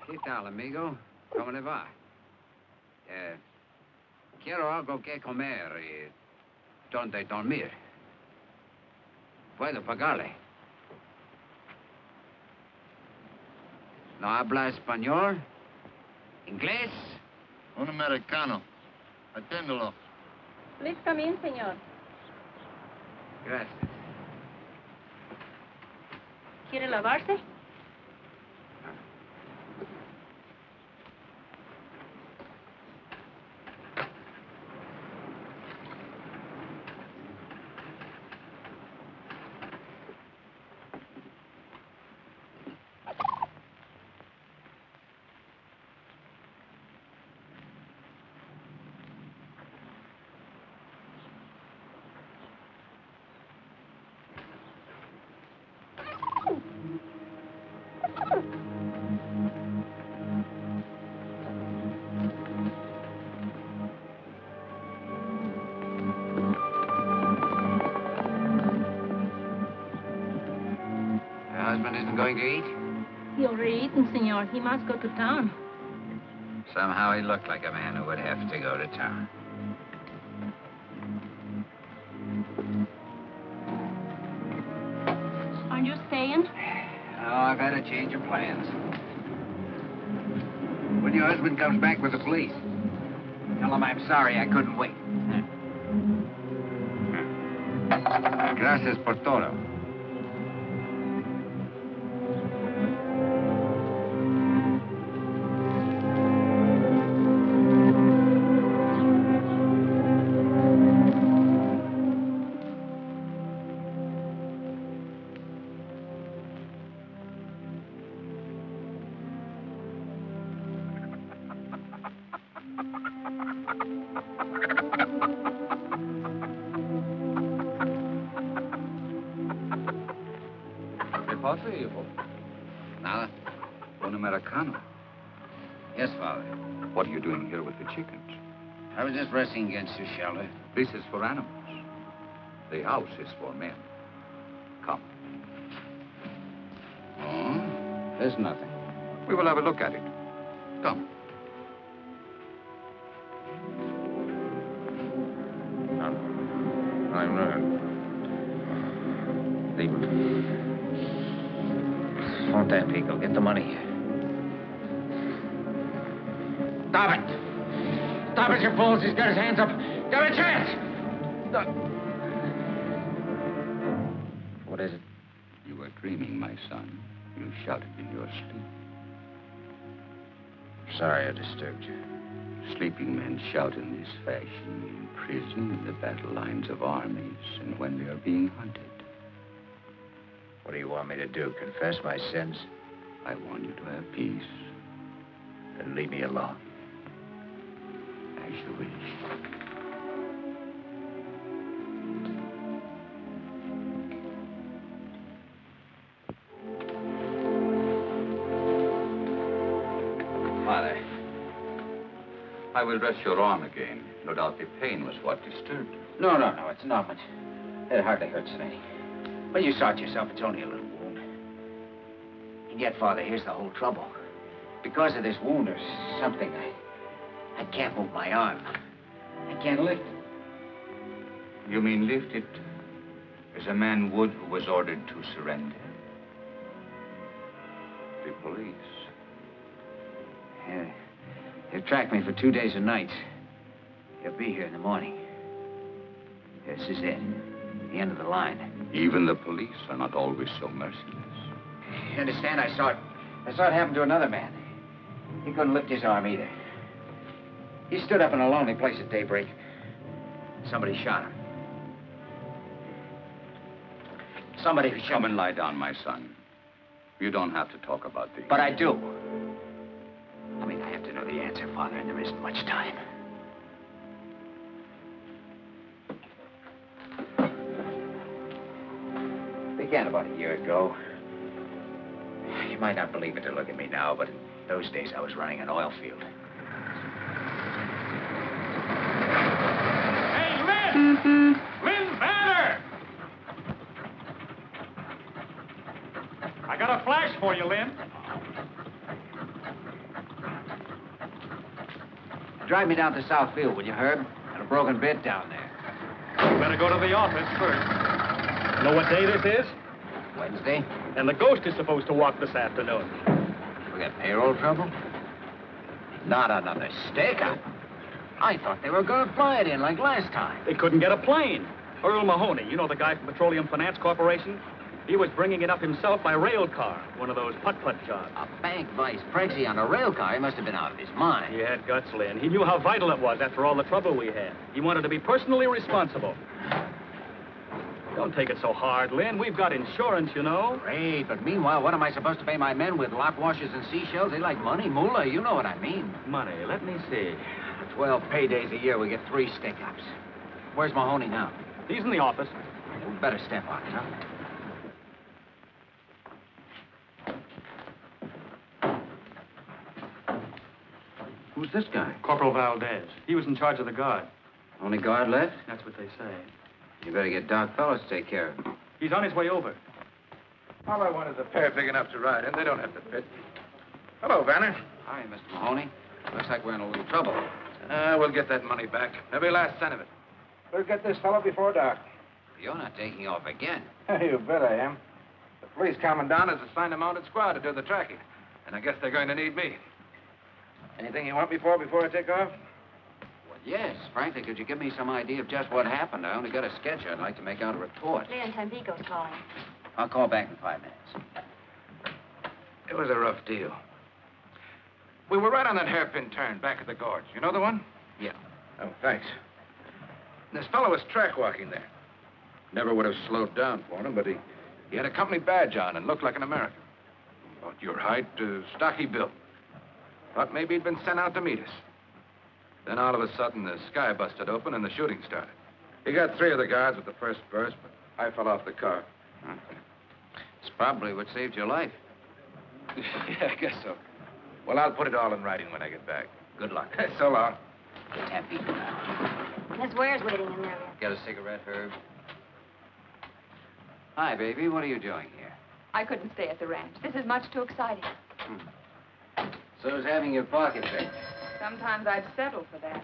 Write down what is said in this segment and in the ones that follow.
¿Qué tal, amigo? ¿Cómo le va? Quiero algo que comer y donde dormir. Puedo pagarle. ¿No habla español? ¿Inglés? Un americano. Aténdelo. Please come in, señor. Gracias. ¿Quiere lavarse? Going to eat? He already eaten, senor. He must go to town. Somehow he looked like a man who would have to go to town. Aren't you staying? Oh, I've had a change of plans. When your husband comes back with the police, tell him I'm sorry I couldn't wait. Gracias por todo. ¿Qué pasa, hijo? Nada. Un americano. Yes, Father. What are you doing here with the chickens? I was just resting against your shelter. This is for animals. The house is for men. Come. Oh? There's nothing. We will have a look at it. Come. I'm not. Leave him. Won't that Pico get the money? Stop it! Stop it, you fools! He's got his hands up. Got a chance! What is it? You were dreaming, my son. You shouted in your sleep. Sorry I disturbed you. Sleeping men shout in this fashion in prison, in the battle lines of armies, and when they are being hunted. What do you want me to do? Confess my sins? I want you to have peace. Then leave me alone. As you wish. Father. I will dress your arm again. No doubt the pain was what disturbed you. No, it's not much. It hardly hurts any. Well, you saw it yourself. It's only a little wound. And yet, Father, here's the whole trouble. Because of this wound, there's something. I can't move my arm. I can't lift it. You mean lift it as a man would who was ordered to surrender? The police. Yeah. They've tracked me for 2 days and nights. They'll be here in the morning. This is it. The end of the line. Even the police are not always so merciless. You understand? I saw it happen to another man. He couldn't lift his arm either. He stood up in a lonely place at daybreak. Somebody shot him. Somebody who shot him. Come and lie down, my son. You don't have to talk about the... But I do. I mean, I have to know the answer, Father, and there isn't much time. Began about a year ago. You might not believe it to look at me now, but in those days I was running an oil field. Hey, Lynn! Lynn Banner! I got a flash for you, Lynn. Drive me down to South Field, will you, Herb? Got a broken bit down there. You better go to the office first. Know what day this is? Wednesday? And the ghost is supposed to walk this afternoon. We got payroll trouble? Not another stakeout. I thought they were going to fly it in like last time. They couldn't get a plane. Earl Mahoney, you know the guy from Petroleum Finance Corporation? He was bringing it up himself by rail car, one of those putt-putt jobs. A bank vice prezi on a rail car? He must have been out of his mind. He had guts, Lynn. He knew how vital it was after all the trouble we had. He wanted to be personally responsible. Don't take it so hard, Lynn. We've got insurance, you know. Great, but meanwhile, what am I supposed to pay my men with lock washers and seashells? They like money, moolah, you know what I mean. Money, let me see. 12 paydays a year, we get 3 stick-ups. Where's Mahoney now? He's in the office. We better step on it, huh? Who's this guy? Corporal Valdez. He was in charge of the guard. Only guard left? That's what they say. You better get Doc Fellows to take care of him. He's on his way over. All I want is a pair big enough to ride in. They don't have to fit. Hello, Vanner. Hi, Mr. Mahoney. Looks like we're in a little trouble. We'll get that money back. Every last cent of it. We'll get this fellow before dark. You're not taking off again. You bet I am. The police commandant has assigned a mounted squad to do the tracking. And I guess they're going to need me. Anything you want me for before I take off? Well, yes. Frankly, could you give me some idea of just what happened? I only got a sketch. I'd like to make out a report. Leon Tampico's calling. I'll call back in 5 minutes. It was a rough deal. We were right on that hairpin turn back at the gorge. You know the one? Yeah. Oh, thanks. This fellow was track walking there. Never would have slowed down for him, but he had a company badge on and looked like an American. About your height, stocky built. Thought maybe he'd been sent out to meet us. Then all of a sudden, the sky busted open and the shooting started. He got 3 of the guards with the first burst, but I fell off the car. It's probably what saved your life. Yeah, I guess so. Well, I'll put it all in writing when I get back. Good luck. So long. Get that beat now. Miss Ware's waiting in there. Get a cigarette, Herb? Hi, baby. What are you doing here? I couldn't stay at the ranch. This is much too exciting. So's having your pocket picked. Sometimes I'd settle for that.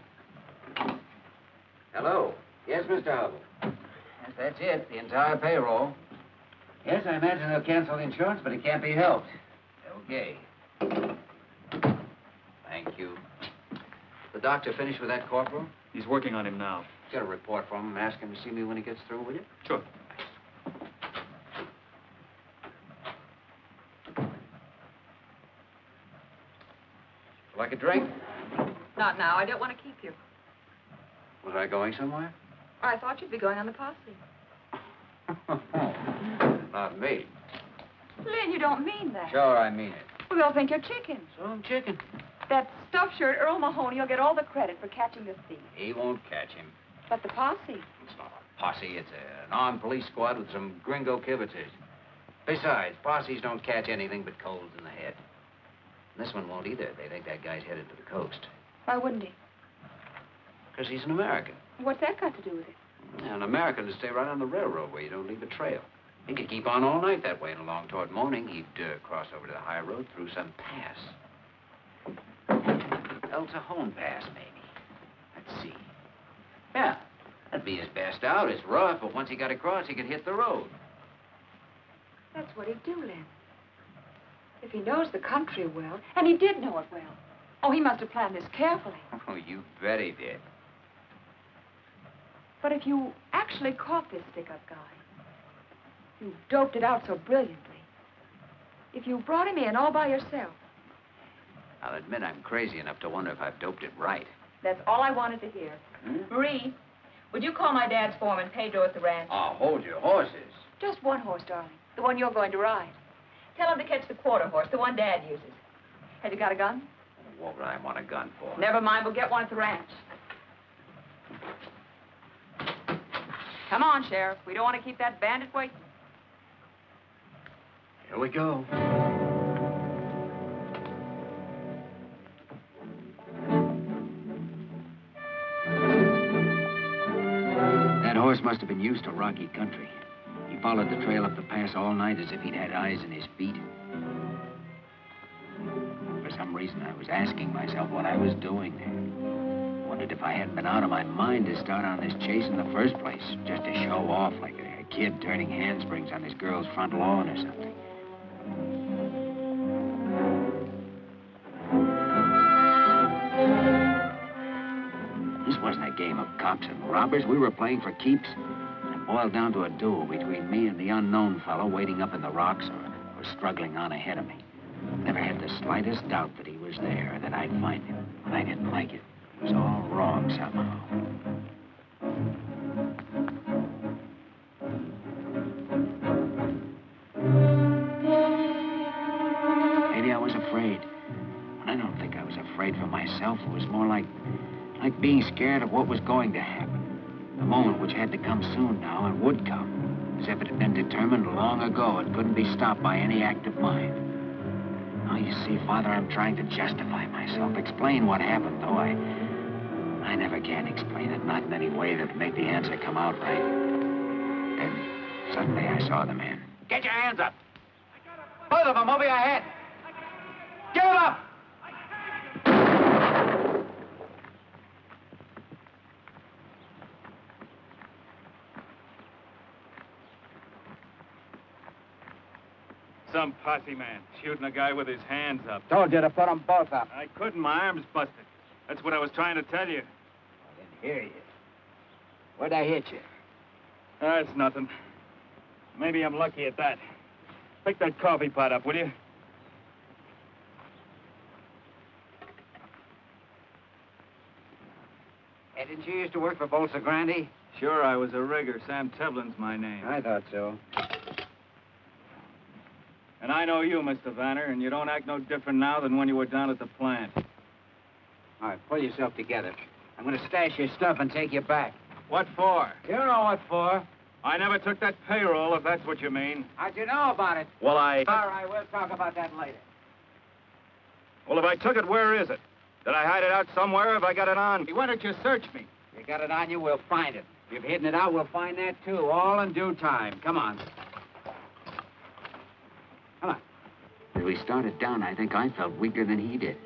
Hello. Yes, Mr. Hubble. Yes, that's it. The entire payroll. Yes, I imagine they'll cancel the insurance, but it can't be helped. Okay. Thank you. The doctor finished with that corporal? He's working on him now. Get a report from him. Ask him to see me when he gets through, will you? Sure. Like a drink? Not now. I don't want to keep you. Was I going somewhere? I thought you'd be going on the posse. Not me. Lynn, you don't mean that. Sure, I mean it. Well, they'll think you're chicken. So I'm chicken. That stuffed shirt, Earl Mahoney, will get all the credit for catching the thief. He won't catch him. But the posse. It's not a posse. It's an armed police squad with some gringo kibitzers. Besides, posses don't catch anything but colds in the head. And this one won't either. They think that guy's headed to the coast. Why wouldn't he? Because he's an American. What's that got to do with it? Yeah, an American to stay right on the railroad where you don't leave a trail. He could keep on all night that way, and along toward morning, he'd cross over to the high road through some pass. El Cajon Pass, maybe. Let's see. Yeah, that'd be his best out. It's rough, but once he got across, he could hit the road. That's what he'd do, Lynn. If he knows the country well, and he did know it well. Oh, he must have planned this carefully. Oh, you bet he did. But if you actually caught this stick-up guy, you doped it out so brilliantly. If you brought him in all by yourself. I'll admit I'm crazy enough to wonder if I've doped it right. That's all I wanted to hear. Marie, would you call my dad's foreman, Pedro, at the ranch? Oh, hold your horses. Just one horse, darling. The one you're going to ride. Tell him to catch the quarter horse, the one Dad uses. Has he got a gun? What would I want a gun for? Never mind, we'll get one at the ranch. Come on, Sheriff. We don't want to keep that bandit waiting. Here we go. That horse must have been used to rocky country. He followed the trail up the pass all night as if he'd had eyes in his feet. For some reason, I was asking myself what I was doing there. Wondered if I hadn't been out of my mind to start on this chase in the first place, just to show off like a kid turning handsprings on his girl's front lawn or something. This wasn't a game of cops and robbers. We were playing for keeps. It boiled down to a duel between me and the unknown fellow waiting up in the rocks or struggling on ahead of me. Never had the slightest doubt that he was there, that I'd find him. But I didn't like it. It was all wrong somehow. Maybe I was afraid. But I don't think I was afraid for myself. It was more like being scared of what was going to happen. The moment which had to come soon now and would come. As if it had been determined long ago. It couldn't be stopped by any act of mine. Now, you see, Father, I'm trying to justify myself. Explain what happened, though. I never can explain it. Not in any way that'd make the answer come out right. Then, suddenly, I saw the man. Get your hands up! Both of them over your head! Give them up! Some posse man shooting a guy with his hands up. Told you to put them both up. I couldn't. My arm's busted. That's what I was trying to tell you. I didn't hear you. Where'd I hit you? That's nothing. Maybe I'm lucky at that. Pick that coffee pot up, will you? Hey, didn't you used to work for Bolsa Grande? Sure, I was a rigger. Sam Tevlin's my name. I thought so. And I know you, Mr. Vanner, and you don't act no different now than when you were down at the plant. All right, pull yourself together. I'm going to stash your stuff and take you back. What for? You know what for. I never took that payroll, if that's what you mean. How'd you know about it? Well, All right, we'll talk about that later. Well, if I took it, where is it? Did I hide it out somewhere? Have I got it on? Why don't you search me? You got it on you, we'll find it. If you've hidden it out, we'll find that, too, all in due time. Come on. Come on. As we started down, I think I felt weaker than he did.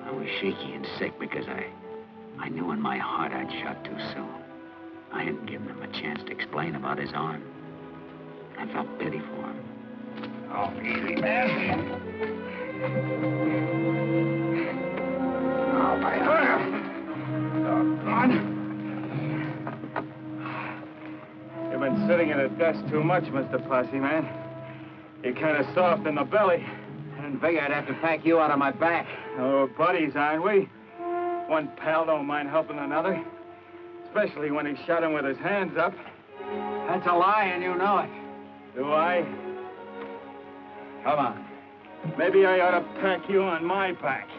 I was shaky and sick because I knew in my heart I'd shot too soon. I hadn't given him a chance to explain about his arm. I felt pity for him. Oh, easy, man. Oh, my arm. Doggone. You've been sitting at a desk too much, Mr. Posse Man. You're kind of soft in the belly. I didn't figure I'd have to pack you out on my back. Oh, we're buddies, aren't we? One pal don't mind helping another. Especially when he shot him with his hands up. That's a lie, and you know it. Do I? Come on. Maybe I ought to pack you on my back.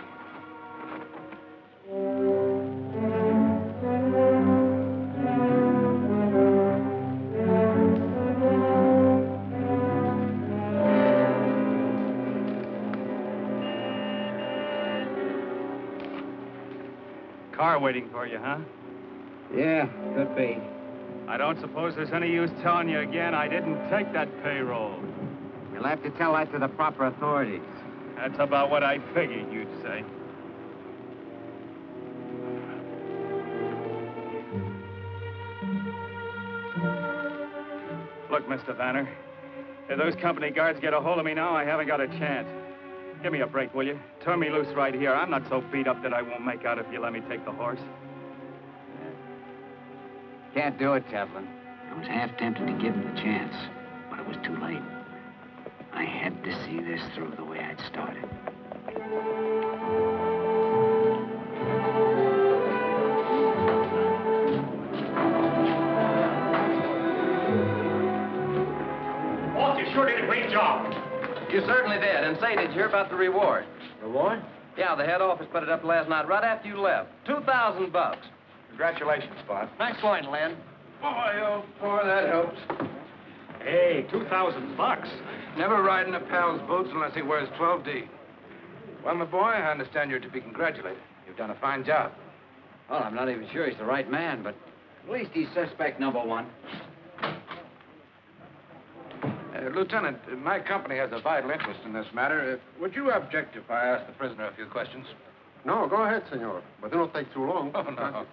Car waiting for you, huh? Yeah, could be. I don't suppose there's any use telling you again I didn't take that payroll. You'll have to tell that to the proper authorities. That's about what I figured you'd say. Look, Mr. Vanner, if those company guards get a hold of me now, I haven't got a chance. Give me a break, will you? Turn me loose right here. I'm not so beat up that I won't make out if you let me take the horse. Can't do it, Teflon. I was half tempted to give him the chance, but it was too late. I had to see this through the way I'd started. Boss, you sure did a great job. You certainly did. And say, did you hear about the reward? Reward? Yeah, the head office put it up last night right after you left. $2,000. Congratulations, boss. Nice going, Len. Boy, oh, boy, that helps. Hey, $2,000. Never ride in a pal's boots unless he wears 12D. Well, my boy, I understand you're to be congratulated. You've done a fine job. Well, I'm not even sure he's the right man, but at least he's suspect number one. Lieutenant, my company has a vital interest in this matter. Would you object if I asked the prisoner a few questions? No, go ahead, senor. But do not take too long. Oh, no.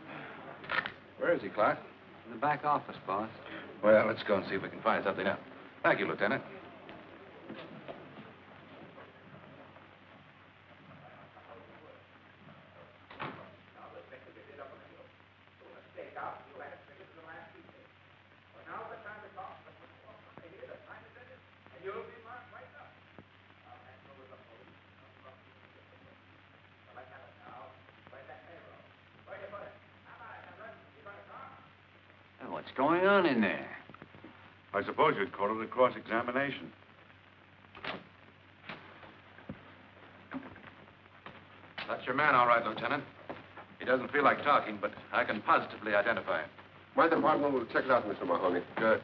Where is he, Clark? In the back office, boss. Well, let's go and see if we can find something out. Thank you, Lieutenant. What's going on in there? I suppose you'd call it a cross-examination. That's your man, all right, Lieutenant. He doesn't feel like talking, but I can positively identify him. My department will check it out, Mr. Mahoney. Good.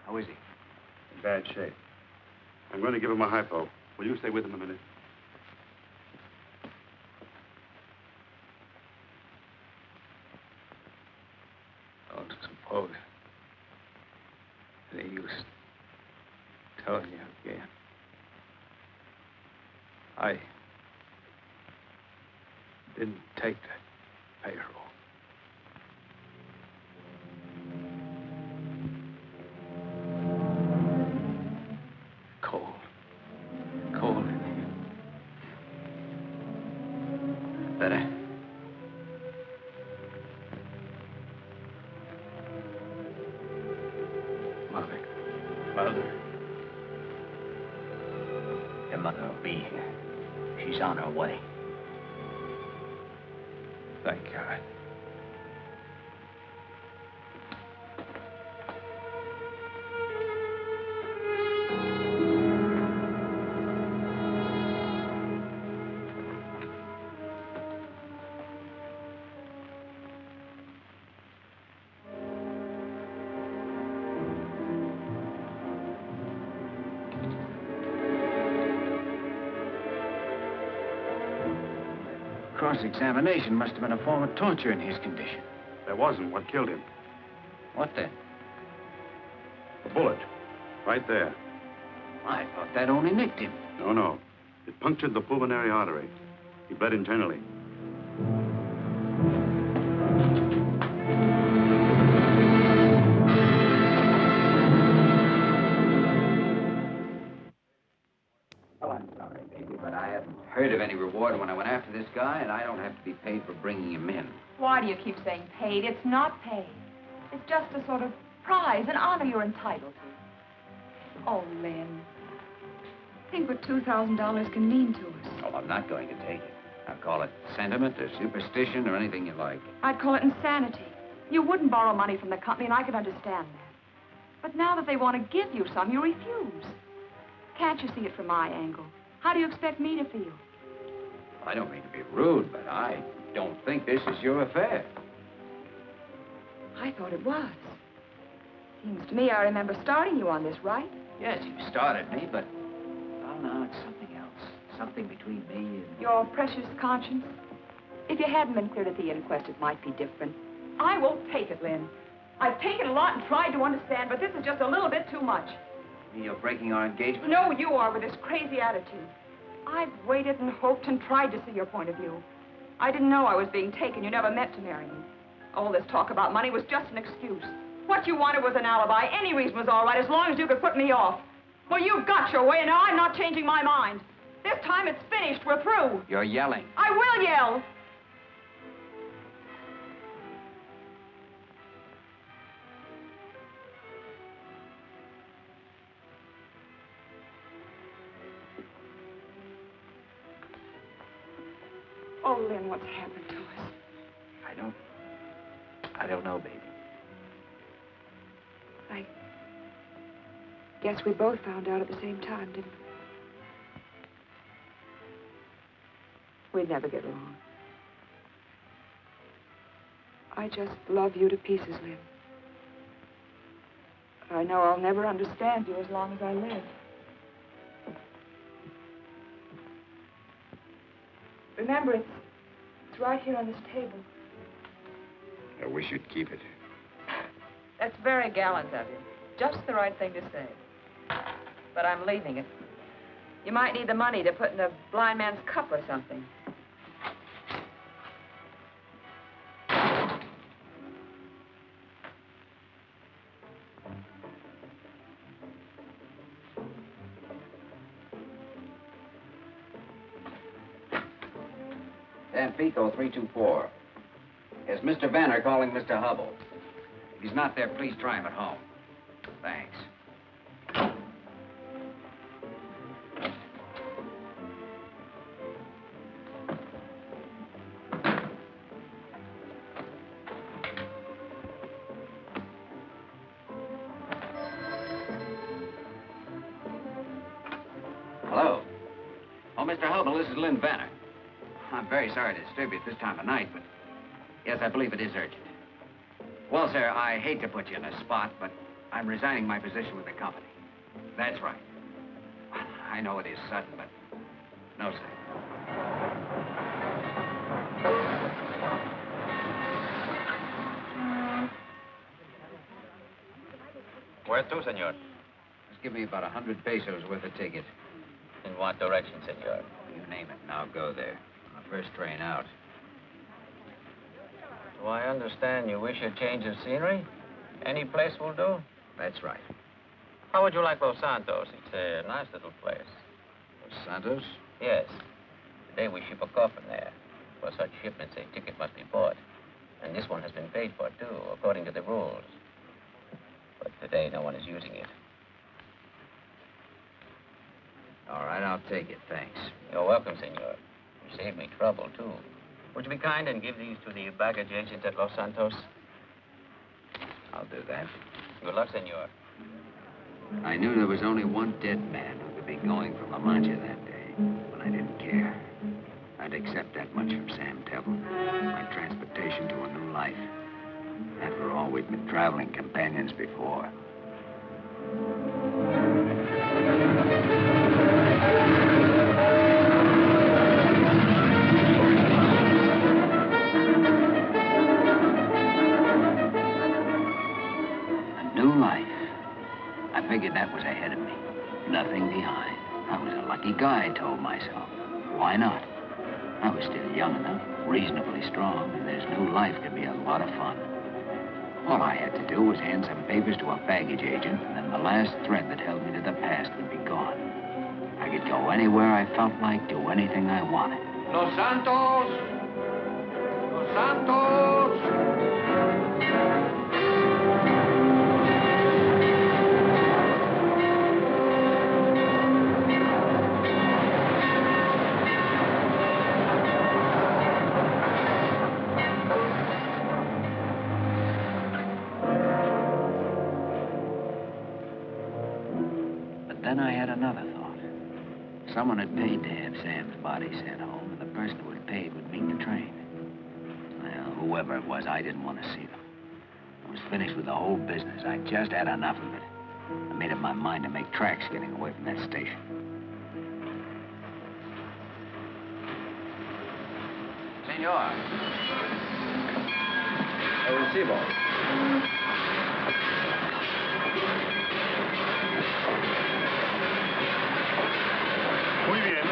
How is he? In bad shape. I'm going to give him a hypo. Will you stay with him a minute? Don't suppose any use telling you again. I didn't take that payroll. Cold in here. Better. Mother. Your mother will be here. She's on her way. Thank God. cross-examination must have been a form of torture in his condition. There wasn't. What killed him? What then? A bullet. Right there. I thought that only nicked him. No, no. It punctured the pulmonary artery. He bled internally. Well, I'm sorry, baby, but I haven't heard of any reward when I went after this guy, and I don't have to be paid for bringing him in. Why do you keep saying paid? It's not paid. It's just a sort of prize, an honor you're entitled to. Oh, Lynn. Think what $2,000 can mean to us. Oh, I'm not going to take it. I'll call it sentiment or superstition or anything you like. I'd call it insanity. You wouldn't borrow money from the company, and I could understand that. But now that they want to give you some, you refuse. Can't you see it from my angle? How do you expect me to feel? I don't mean to be rude, but I don't think this is your affair. I thought it was. Seems to me I remember starting you on this, right? Yes, you started me, but... well, no, it's something else. Something between me and... Your precious conscience? If you hadn't been cleared at the inquest, it might be different. I won't take it, Lynn. I've taken a lot and tried to understand, but this is just a little bit too much. You're breaking our engagement? No, you are, with this crazy attitude. I've waited and hoped and tried to see your point of view. I didn't know I was being taken. You never meant to marry me. All this talk about money was just an excuse. What you wanted was an alibi. Any reason was all right, as long as you could put me off. Well, you got your way, and now I'm not changing my mind. This time it's finished. We're through. You're yelling. I will yell. Oh, Lynn, what's happened to us? I don't know, baby. I guess we both found out at the same time, didn't we? We'd never get along. I just love you to pieces, Lynn. I know I'll never understand you as long as I live. Remember, it's right here on this table. I wish you'd keep it. That's very gallant of you. Just the right thing to say. But I'm leaving it. You might need the money to put in a blind man's cup or something. Pico 324. Is Mr. Vanner calling Mr. Hubble? If he's not there, please try him at home. Thanks. Hello. Oh, Mr. Hubble, this is Lynn Vanner. I'm very sorry to disturb you at this time of night, but yes, I believe it is urgent. Well, sir, I hate to put you in a spot, but I'm resigning my position with the company. That's right. I know it is sudden, but no, sir. Where to, senor? Just give me about 100 pesos worth of ticket. In what direction, senor? You name it, and I'll go there. On the first train out. Do I understand you wish a change of scenery? Any place will do? That's right. How would you like Los Santos? It's a nice little place. Los Santos? Yes. Today we ship a coffin there. For such shipments, a ticket must be bought. And this one has been paid for, too, according to the rules. But today, no one is using it. All right, I'll take it, thanks. You're welcome, senor. You saved me trouble, too. Would you be kind and give these to the baggage agent at Los Santos? I'll do that. Good luck, senor. I knew there was only one dead man who could be going from La Mancha that day, but I didn't care. I'd accept that much from Sam Temple, my transportation to a new life. After all, we'd been traveling companions before. behind. I was a lucky guy, I told myself. Why not? I was still young enough, reasonably strong, and this new life could be a lot of fun. All I had to do was hand some papers to a baggage agent, and then the last thread that held me to the past would be gone. I could go anywhere I felt like, do anything I wanted. Los Santos! Los Santos! Then I had another thought. Someone had paid to have Sam's body sent home, and the person who had paid would meet the train. Well, whoever it was, I didn't want to see them. I was finished with the whole business. I just had enough of it. I made up my mind to make tracks getting away from that station. Senor. Recibo. Muy bien.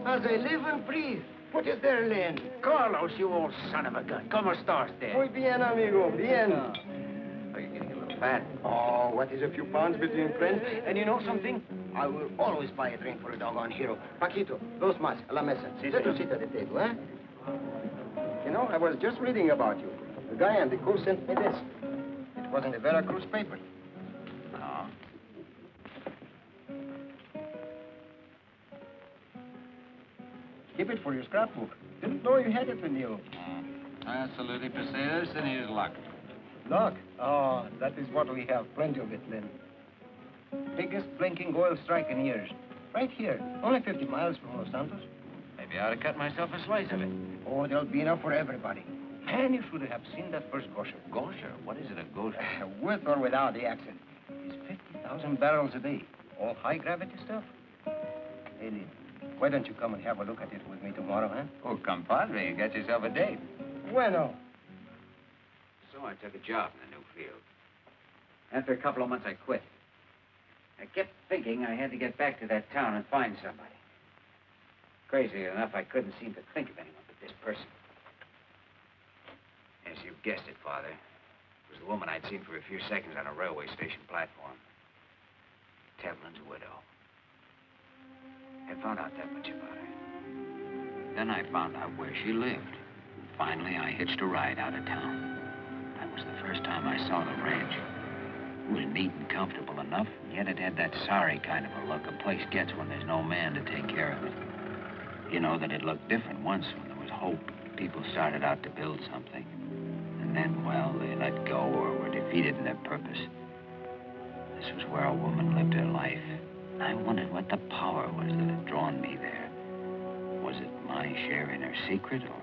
As I live and breathe. What is there, Len? Carlos, you old son of a gun. ¿Cómo estás, there? Muy bien, amigo. Bien. Are you getting a little fat? Oh, what is a few pounds between friends? And you know something? I will always buy a drink for a doggone hero. Paquito, dos más, a la mesa. Let us sit at the table, eh? You know, I was just reading about you. The guy on the coast sent me this. It was in the Veracruz paper. Oh. Keep it for your scrapbook. Didn't know you had it with you. Absolutely precise, and here's luck. Luck? Oh, that is what we have. Plenty of it, Lynn. Biggest blinking oil strike in years. Right here. Only 50 miles from Los Santos. Maybe I ought to cut myself a slice of it. Oh, there'll be enough for everybody. Man, you should have seen that first gosher. Gosher? What is it, a gosher? With or without the accent. It's 50,000 barrels a day. All high-gravity stuff. Hey, Lynn, why don't you come and have a look at it with me tomorrow, huh? Oh, compadre, you got yourself a date. Bueno. So I took a job in the new field. After a couple of months, I quit. I kept thinking I had to get back to that town and find somebody. Crazy enough, I couldn't seem to think of anyone but this person. Yes, you guessed it, Father. It was the woman I'd seen for a few seconds on a railway station platform. Tevlin's widow. I found out that much about her. Then I found out where she lived. Finally, I hitched a ride out of town. That was the first time I saw the ranch. It was neat and comfortable enough, yet it had that sorry kind of a look a place gets when there's no man to take care of it. You know that it looked different once when there was hope. People started out to build something. And then, well, they let go or were defeated in their purpose. This was where a woman lived her life. I wondered what the power was that had drawn me there. Was it my share in her secret, or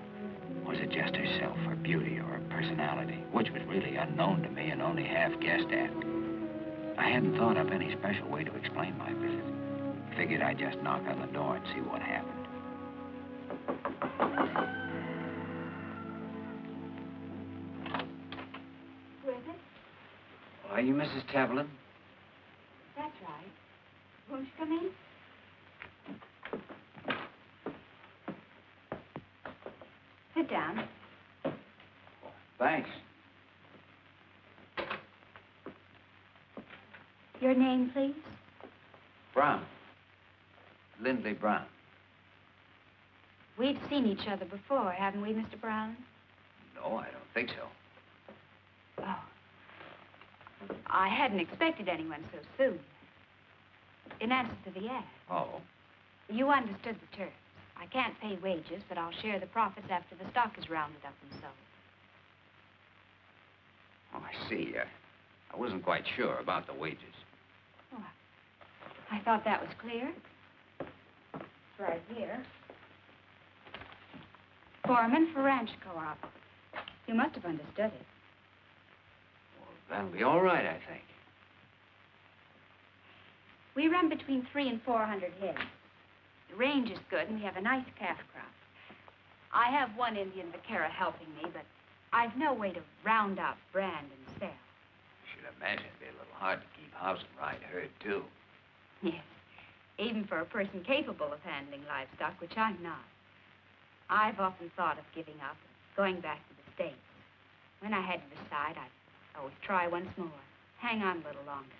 was it just herself, her beauty, or her personality, which was really unknown to me and only half guessed at? I hadn't thought up any special way to explain my visit. Figured I'd just knock on the door and see what happened. Who is it? Are you Mrs. Tevlin? That's right. Won't you come in? Sit down. Thanks. Your name, please? Brown. Lindley Brown. We've seen each other before, haven't we, Mr. Brown? No, I don't think so. Oh. I hadn't expected anyone so soon. In answer to the ad. Oh? You understood the terms. I can't pay wages, but I'll share the profits after the stock is rounded up and sold. Oh, I see. I wasn't quite sure about the wages. Oh, I thought that was clear. It's right here. Foreman for ranch co-op. You must have understood it. Well, that'll be all right, I think. We run between 300 and 400 heads. The range is good, and we have a nice calf crop. I have one Indian vaquero helping me, but I've no way to round up, brand, and sell. I should imagine it'd be a little hard to keep house and ride herd, too. Yes, even for a person capable of handling livestock, which I'm not. I've often thought of giving up and going back to the States. When I had to decide, I'd always try once more, hang on a little longer.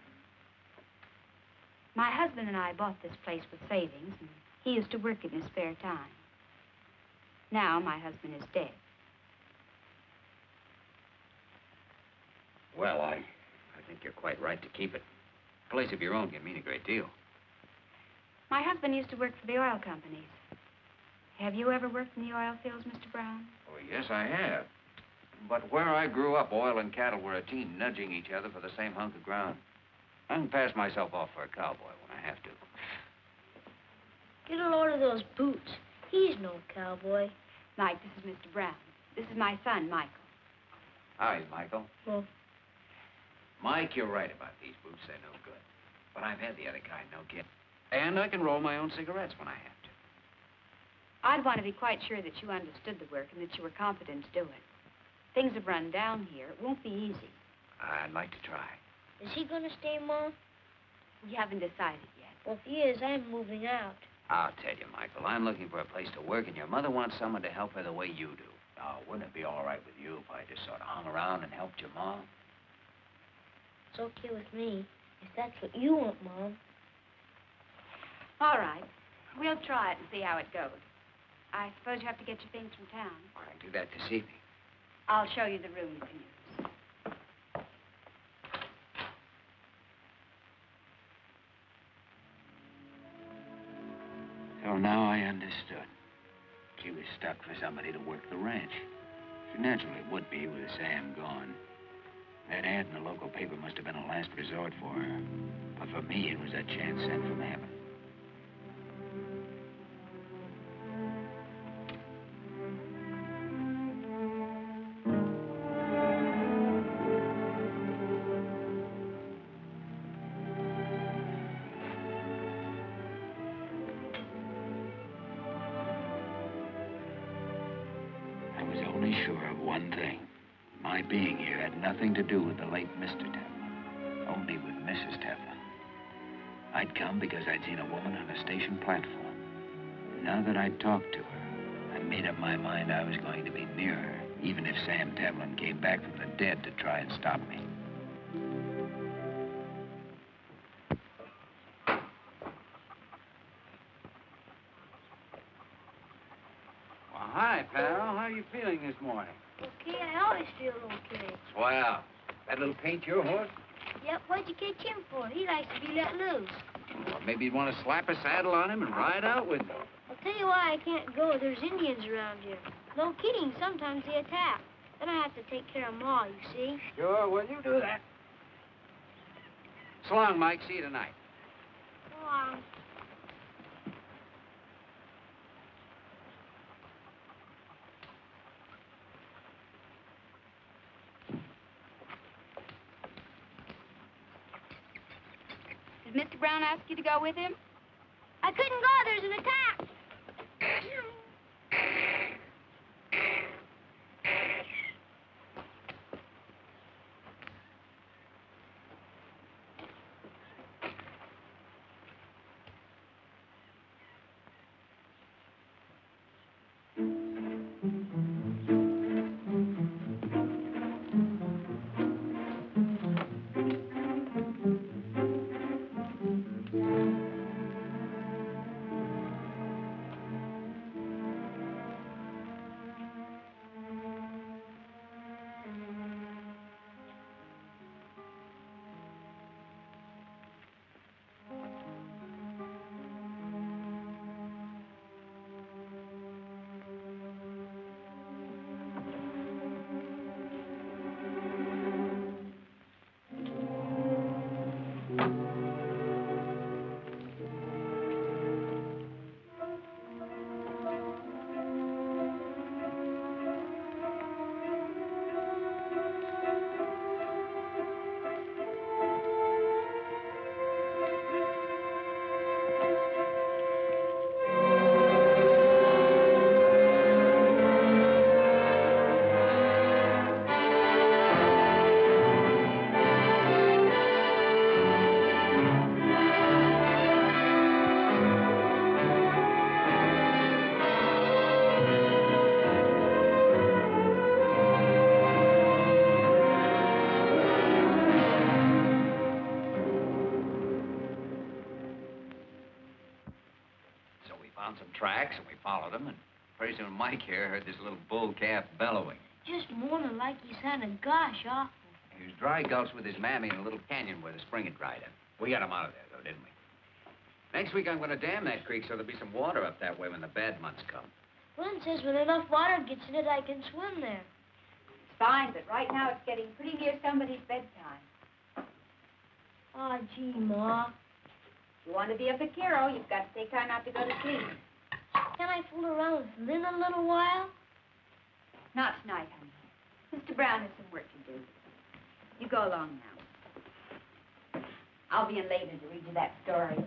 My husband and I bought this place with savings, and he used to work in his spare time. Now my husband is dead. Well, I think you're quite right to keep it. A place of your own can mean a great deal. My husband used to work for the oil companies. Have you ever worked in the oil fields, Mr. Brown? Oh, yes, I have. But where I grew up, oil and cattle were a team nudging each other for the same hunk of ground. I can pass myself off for a cowboy when I have to. Get a load of those boots. He's no cowboy. Mike, this is Mr. Brown. This is my son, Michael. Hi, Michael. Well, Mike, you're right about these boots. They're no good. But I've had the other kind, no kid. And I can roll my own cigarettes when I have to. I'd want to be quite sure that you understood the work and that you were competent to do it. Things have run down here. It won't be easy. I'd like to try. is he gonna stay, Mom? We haven't decided yet. Well, if he is, I'm moving out. I'll tell you, Michael, I'm looking for a place to work, and your mother wants someone to help her the way you do. Now, wouldn't it be all right with you if I just sort of hung around and helped your mom? It's okay with me, if that's what you want, Mom. All right. We'll try it and see how it goes. I suppose you have to get your things from town. I can do that this evening. I'll show you the room you can use. So now I understood. She was stuck for somebody to work the ranch. She naturally would be with Sam gone. That ad in the local paper must have been a last resort for her. But for me, it was a chance sent from heaven. Sure of one thing. My being here had nothing to do with the late Mr. Teflon, only with Mrs. Teflon. I'd come because I'd seen a woman on a station platform. Now that I'd talked to her, I made up my mind I was going to be near her, even if Sam Teflon came back from the dead to try and stop me. Hi, pal. How are you feeling this morning? Okay, I always feel okay. Swell. That little paint your horse? Yep, what'd you catch him for? He likes to be let loose. Well, maybe you'd want to slap a saddle on him and ride out with him. I'll tell you why I can't go. There's Indians around here. No kidding, sometimes they attack. Then I have to take care of Ma, you see. Sure, well, you do that. So long, Mike. See you tonight. Go on. Did Mr. Brown ask you to go with him? I couldn't go. There's an attack. found some tracks, and we followed them, and pretty soon Mike here heard this little bull calf bellowing. Just moaning like he sounded gosh awful. He was dry gulched with his mammy in a little canyon where the spring had dried up. We got him out of there, though, didn't we? Next week, I'm going to dam that creek so there'll be some water up that way when the bad months come. Glenn says when enough water gets in it, I can swim there. It's fine, but right now it's getting pretty near somebody's bedtime. Aw, gee, Ma. If you want to be a vaquero, you've got to take time out to go to sleep. Can I fool around with Lynn a little while? Not tonight, honey. Mr. Brown has some work to do. You go along now. I'll be in later to read you that story.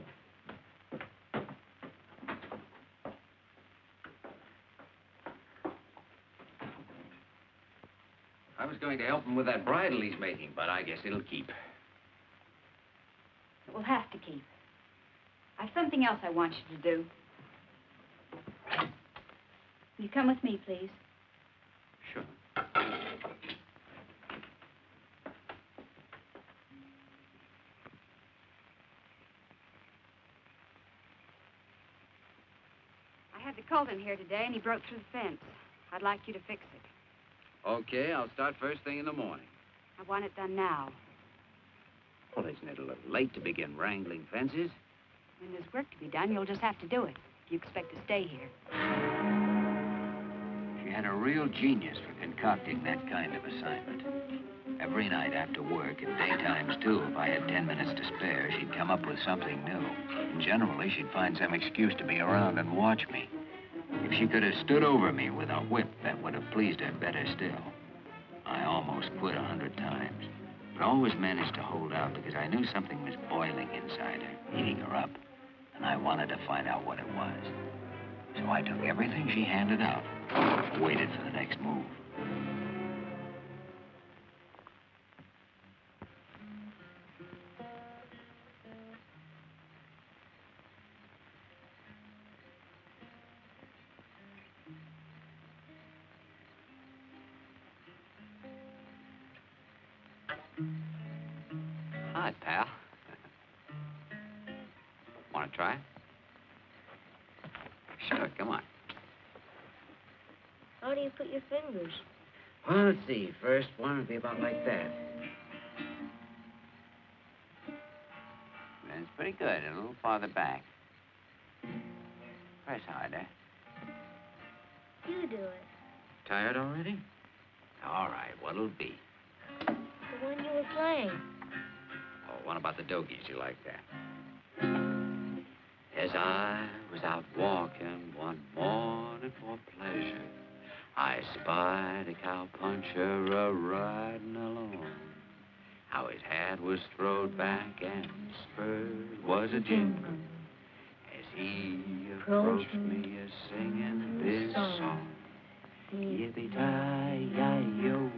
I was going to help him with that bridle he's making, but I guess it'll keep. It will have to keep. I've something else I want you to do. Will you come with me, please? Sure. I had the colt in here today, and he broke through the fence. I'd like you to fix it. Okay, I'll start first thing in the morning. I want it done now. Well, isn't it a little late to begin wrangling fences? When there's work to be done, you'll just have to do it if you expect to stay here. She had a real genius for concocting that kind of assignment. Every night after work, and daytimes too, if I had 10 minutes to spare, she'd come up with something new. And generally, she'd find some excuse to be around and watch me. If she could have stood over me with a whip, that would have pleased her better still. I almost quit 100 times, but always managed to hold out because I knew something was boiling inside her, eating her up, and I wanted to find out what it was. So I took everything she handed out, waited for the next move. Hi, pal. Want to try it? Sure, come on. How do you put your fingers? Well, let's see. First one would be about like that. That's pretty good. A little farther back. Press harder. You do it. Tired already? All right, what'll it be? The one you were playing. Oh, what about the dogies? You like that? As I was out walking one morning for pleasure, I spied a cowpuncher a-riding along. How his hat was throwed back and his spurs was a-jingling as he approached me a-singing this song. Yippee-ki-yi-yo,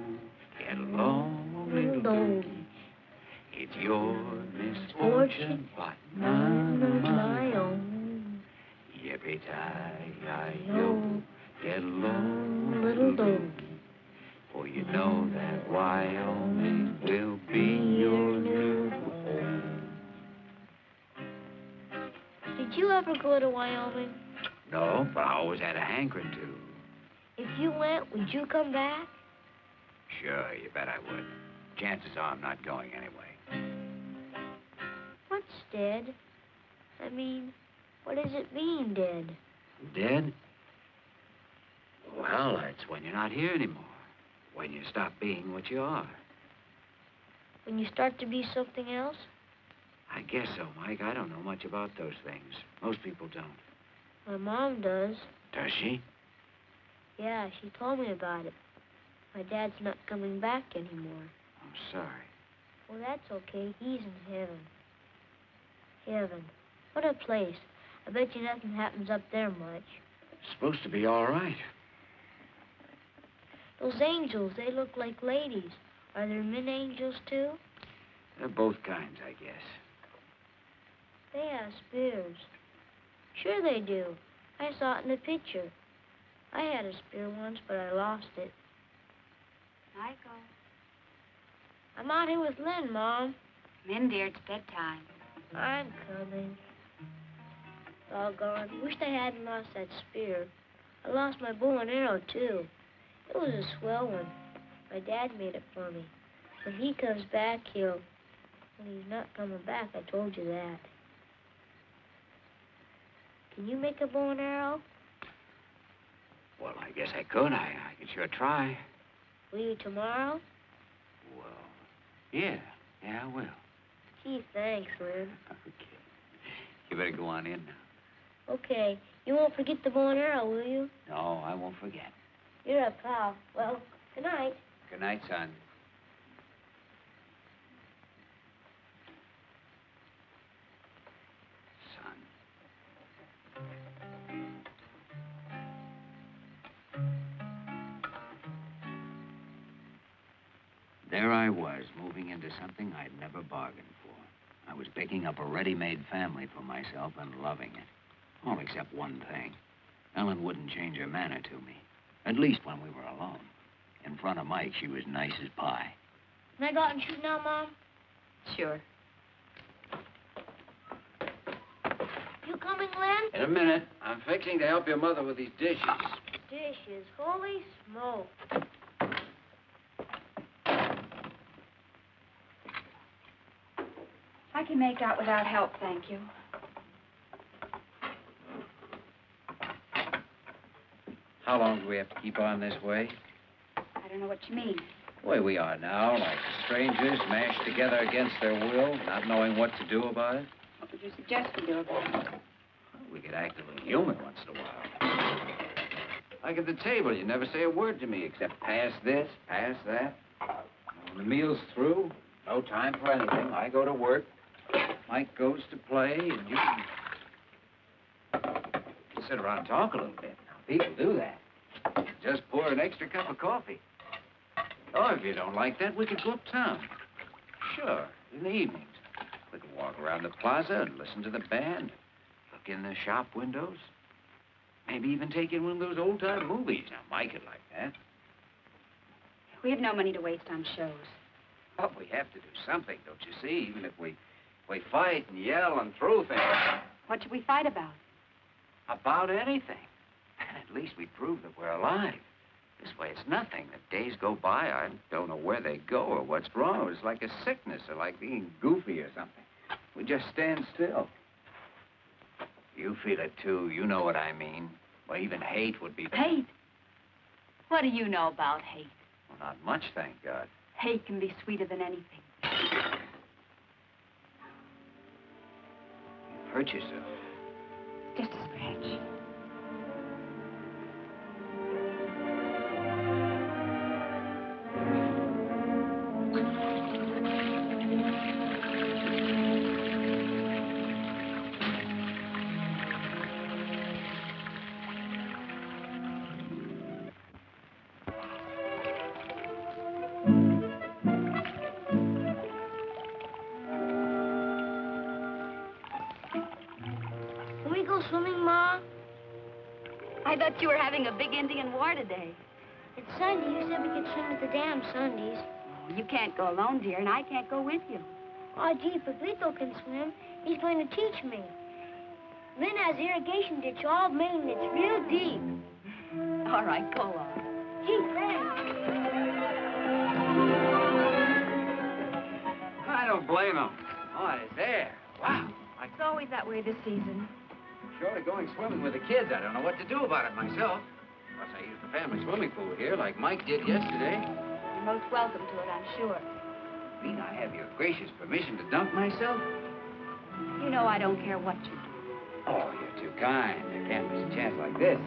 get along, little doggy. It's your misfortune, but none of my own. Yippee-ki-yi-yo, get along, little doggy. For you know that Wyoming will be your new home. Did you ever go to Wyoming? No, but I always had a hankering to. If you went, would you come back? Sure, you bet I would. Chances are I'm not going anyway. What's dead? I mean, what does it mean, dead? Dead? Well, it's when you're not here anymore. When you stop being what you are. When you start to be something else? I guess so, Mike. I don't know much about those things. Most people don't. My mom does. Does she? Yeah, she told me about it. My dad's not coming back anymore. I'm sorry. Well, that's okay. He's in heaven. Heaven. What a place. I bet you nothing happens up there much. It's supposed to be all right. Those angels, they look like ladies. Are there men angels, too? They're both kinds, I guess. They have spears. Sure they do. I saw it in the picture. I had a spear once, but I lost it. Michael. I'm out here with Lynn, Mom. Come in, dear. It's bedtime. I'm coming. Doggone. Wished I hadn't lost that spear. I lost my bow and arrow, too. It was a swell one. My dad made it for me. When he comes back, he'll... When he's not coming back, I told you that. Can you make a bow and arrow? Well, I guess I could. I could sure try. Will you tomorrow? Well, yeah. Yeah, I will. Gee, thanks, Lynn. Okay. You better go on in now. Okay. You won't forget the bow and arrow, will you? No, I won't forget. You're a pal. Well, good night. Good night, son. There I was, moving into something I'd never bargained for. I was picking up a ready-made family for myself and loving it. All except one thing. Ellen wouldn't change her manner to me. At least when we were alone. In front of Mike, she was nice as pie. Can I go out and shoot now, Mom? Sure. You coming, Lynn? In a minute. I'm fixing to help your mother with these dishes. Dishes. Holy smoke. I can make out without help, thank you. How long do we have to keep on this way? I don't know what you mean. The way we are now, like strangers mashed together against their will, not knowing what to do about it. What would you suggest we do about it? Well, we could act a little human once in a while. Like at the table, you never say a word to me except pass this, pass that. When the meal's through, no time for anything. I go to work. Mike goes to play, and you sit around and talk a little bit. Now, people do that. Just pour an extra cup of coffee. Oh, if you don't like that, we could go uptown. Sure, in the evenings. We could walk around the plaza and listen to the band. Look in the shop windows. Maybe even take in one of those old-time movies. Now, Mike would like that. We have no money to waste on shows. But we have to do something, don't you see? Even if we fight and yell and throw things. What should we fight about? About anything. At least we prove that we're alive. This way it's nothing. The days go by, I don't know where they go or what's wrong. It's like a sickness or like being goofy or something. We just stand still. You feel it, too. You know what I mean. Well, even hate would be... Hate? What do you know about hate? Well, not much, thank God. Hate can be sweeter than anything. You've hurt yourself. Just a scratch. Swimming, Ma? I thought you were having a big Indian war today. It's Sunday. You said we could swim at the dam Sundays. Oh, you can't go alone, dear, and I can't go with you. Oh, gee, Papito can swim. He's going to teach me. Lynn has irrigation ditch all made, and it's real deep. All right, go on. Gee, thanks. I don't blame him. Oh, it's there. Wow. It's always that way this season. Surely going swimming with the kids. I don't know what to do about it myself. Plus, I use the family swimming pool here like Mike did yesterday. You're most welcome to it, I'm sure. Mean I have your gracious permission to dunk myself? You know I don't care what you do. Oh, you're too kind. I can't miss a chance like this.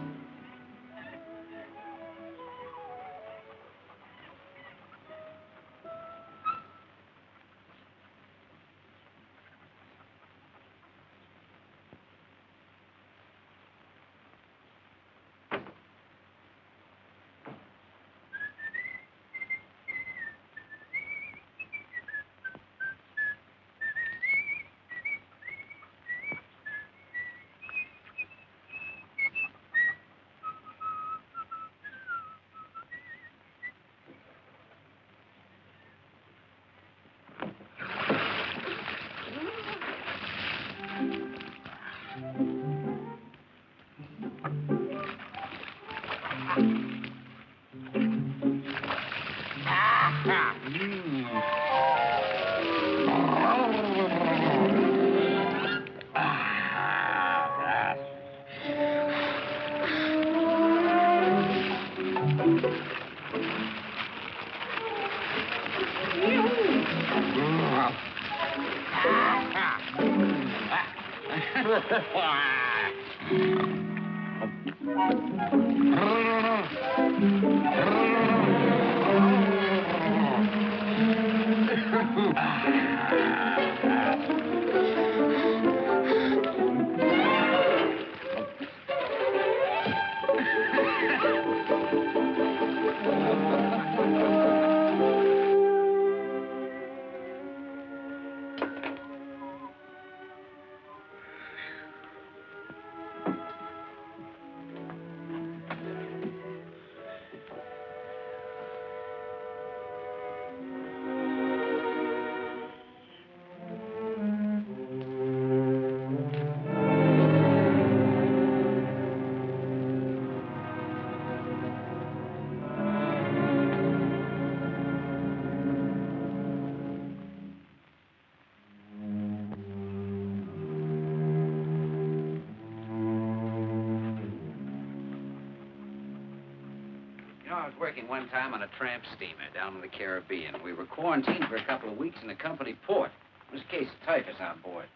I was working one time on a tramp steamer down in the Caribbean. We were quarantined for a couple of weeks in a company port. There was a case of typhus on board.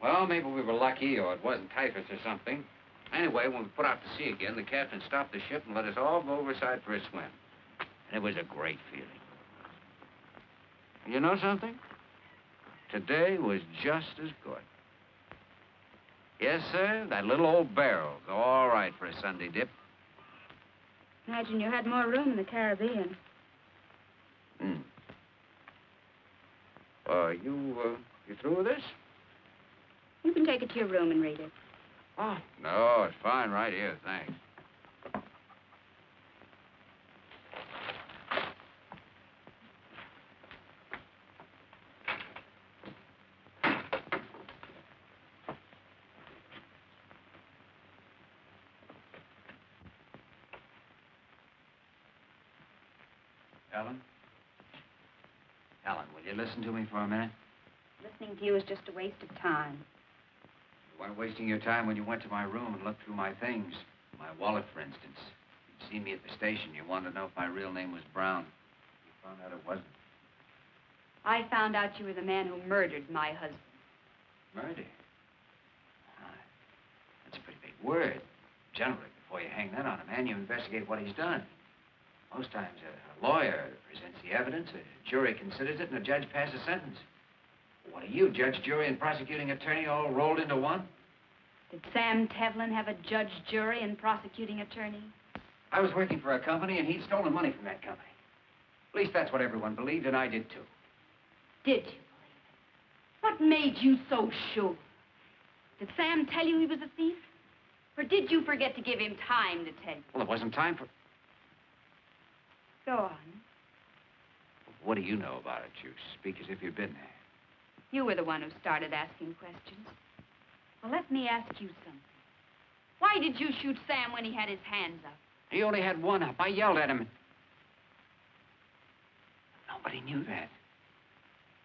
Well, maybe we were lucky, or it wasn't typhus or something. Anyway, when we put out to sea again, the captain stopped the ship and let us all go overside for a swim. And it was a great feeling. You know something? Today was just as good. Yes, sir, that little old barrel's all right for a Sunday dip. Imagine you had more room in the Caribbean. You through with this? You can take it to your room and read it. Oh, no, it's fine right here, thanks. Ellen? Ellen, will you listen to me for a minute? Listening to you is just a waste of time. You weren't wasting your time when you went to my room and looked through my things. My wallet, for instance. You'd seen me at the station. You wanted to know if my real name was Brown. You found out it wasn't. I found out you were the man who murdered my husband. Murder? That's a pretty big word. Generally, before you hang that on a man, you investigate what he's done. Most times, a lawyer presents the evidence, a jury considers it, and a judge passes a sentence. What are you, judge, jury, and prosecuting attorney all rolled into one? Did Sam Tevlin have a judge, jury, and prosecuting attorney? I was working for a company, and he'd stolen money from that company. At least that's what everyone believed, and I did, too. Did you believe it? What made you so sure? Did Sam tell you he was a thief? Or did you forget to give him time to tell you? Well, it wasn't time for... Go on. What do you know about it? You speak as if you'd been there. You were the one who started asking questions. Well, let me ask you something. Why did you shoot Sam when he had his hands up? He only had one up. I yelled at him. Nobody knew that.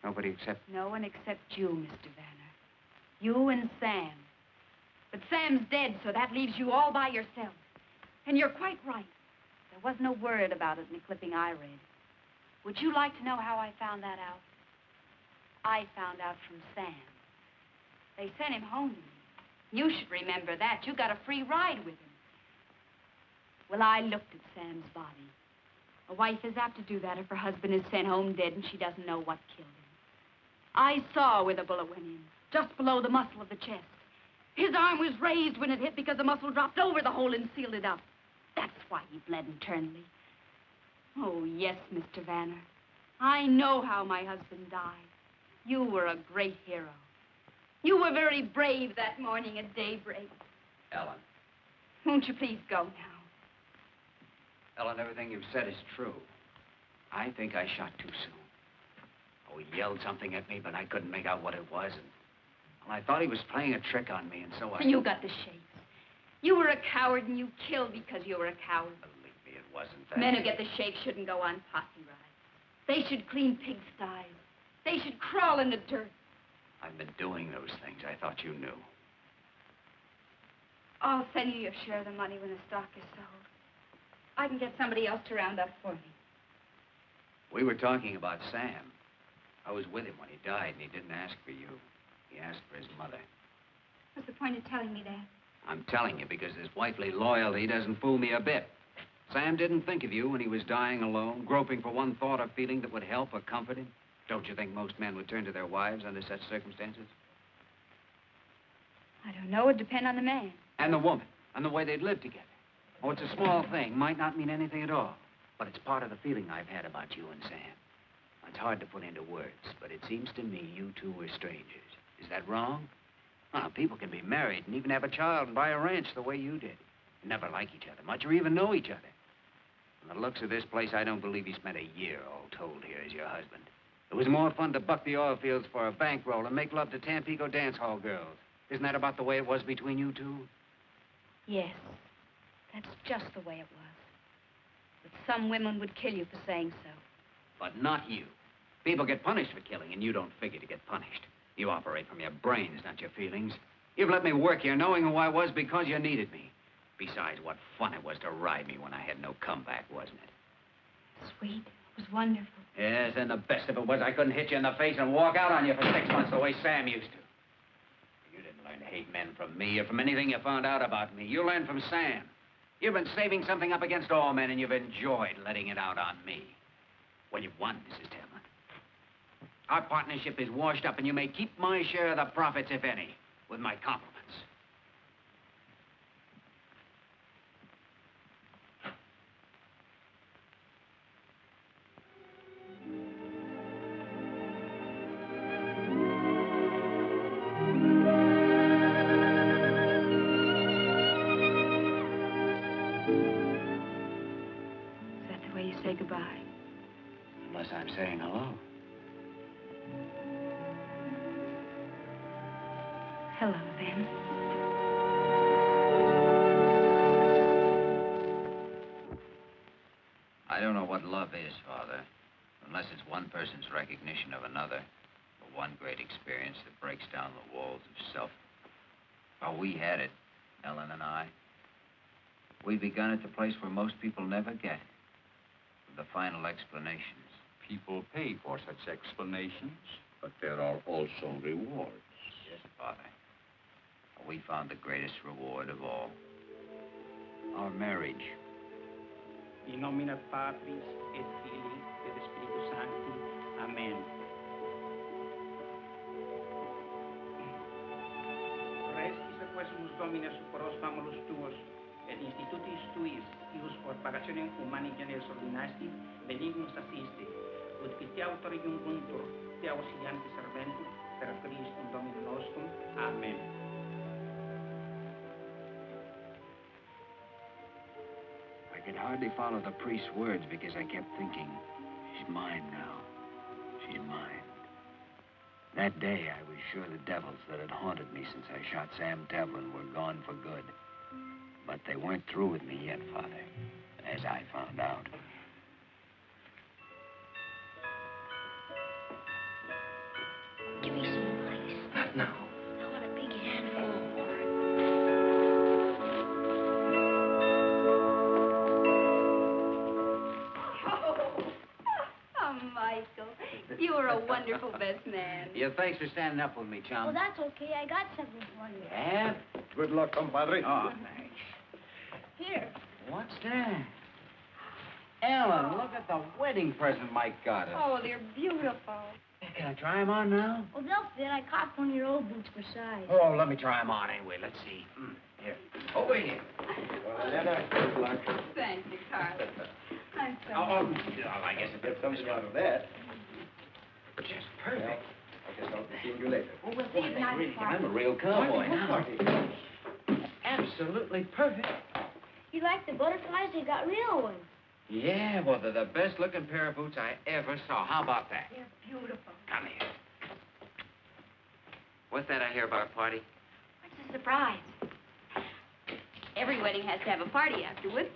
Nobody except... No one except you, Mr. Vanner. You and Sam. But Sam's dead, so that leaves you all by yourself. And you're quite right. There was no word about it in the clipping I read. Would you like to know how I found that out? I found out from Sam. They sent him home to me. You should remember that. You got a free ride with him. Well, I looked at Sam's body. A wife is apt to do that if her husband is sent home dead and she doesn't know what killed him. I saw where the bullet went in, just below the muscle of the chest. His arm was raised when it hit because the muscle dropped over the hole and sealed it up. That's why he bled internally. Oh, yes, Mr. Vanner. I know how my husband died. You were a great hero. You were very brave that morning at daybreak. Ellen. Won't you please go now? Ellen, everything you've said is true. I think I shot too soon. Oh, he yelled something at me, but I couldn't make out what it was. And well, I thought he was playing a trick on me, and so I... And you got the shakes. You were a coward, and you killed because you were a coward. Believe me, it wasn't that. Men who get the shakes shouldn't go on posse rides. They should clean pigsties. They should crawl in the dirt. I've been doing those things. I thought you knew. I'll send you your share of the money when the stock is sold. I can get somebody else to round up for me. We were talking about Sam. I was with him when he died, and he didn't ask for you. He asked for his mother. What's the point of telling me that? I'm telling you because this wifely loyalty doesn't fool me a bit. Sam didn't think of you when he was dying alone, groping for one thought or feeling that would help or comfort him. Don't you think most men would turn to their wives under such circumstances? I don't know. It would depend on the man. And the woman, and the way they'd live together. Oh, it's a small thing, might not mean anything at all. But it's part of the feeling I've had about you and Sam. It's hard to put into words, but it seems to me you two were strangers. Is that wrong? Well, people can be married and even have a child and buy a ranch the way you did. Never like each other much or even know each other. From the looks of this place, I don't believe you spent a year all told here as your husband. It was more fun to buck the oil fields for a bankroll and make love to Tampico dance hall girls. Isn't that about the way it was between you two? Yes. That's just the way it was. But some women would kill you for saying so. But not you. People get punished for killing, and you don't figure to get punished. You operate from your brains, not your feelings. You've let me work here knowing who I was because you needed me. Besides, what fun it was to ride me when I had no comeback, wasn't it? Sweet. It was wonderful. Yes, and the best of it was I couldn't hit you in the face and walk out on you for 6 months the way Sam used to. You didn't learn to hate men from me or from anything you found out about me. You learned from Sam. You've been saving something up against all men, and you've enjoyed letting it out on me. Well, you've won, Mrs. Tillman. Our partnership is washed up, and you may keep my share of the profits, if any, with my compliments. Say goodbye. Unless I'm saying hello. Hello, then. I don't know what love is, Father, unless it's one person's recognition of another, or one great experience that breaks down the walls of self. Oh, we had it, Ellen and I. We begun at the place where most people never get. The final explanations. People pay for such explanations, but there are also rewards. Yes, Father. We found the greatest reward of all. Our marriage. In nomine Patris et Filii et Spiritus Sancti. Amen. Restis quesumus Domine superos famulus tuos, et institutis tuis, ius por pagationem humani generis ordinasti, benignus assiste, ut qui autor iuncuntur, te auxiliante serventur, per Christum Dominum nostrum. Amen. I could hardly follow the priest's words because I kept thinking, she's mine now. She's mine. That day, I was sure the devils that had haunted me since I shot Sam Devlin were gone for good. But they weren't through with me yet, Father, as I found out. Give me some ice. Not now. I want a big handful. Oh, Michael, you were a wonderful best man. Yeah, thanks for standing up with me, chum. Well, that's okay. I got something for you. Yeah? Good luck, compadre. Oh, thanks. Here. What's that? Ellen, look at the wedding present Mike got us. Oh, they're beautiful. Can I try them on now? Well, they'll fit. I caught one of your old boots for size. Oh, let me try them on anyway. Let's see. Here. Over here. Good luck. Thank you, Carlos. I'm so Oh, I guess it did something out of that. Just perfect. I guess I'll see you later. Well, we'll see you tonight. Really, I'm a real cowboy now. Absolutely perfect. You like the butterflies? They got real ones. Yeah, well, they're the best-looking pair of boots I ever saw. How about that? They're beautiful. Come here. What's that I hear about a party? What's the surprise? Every wedding has to have a party afterwards.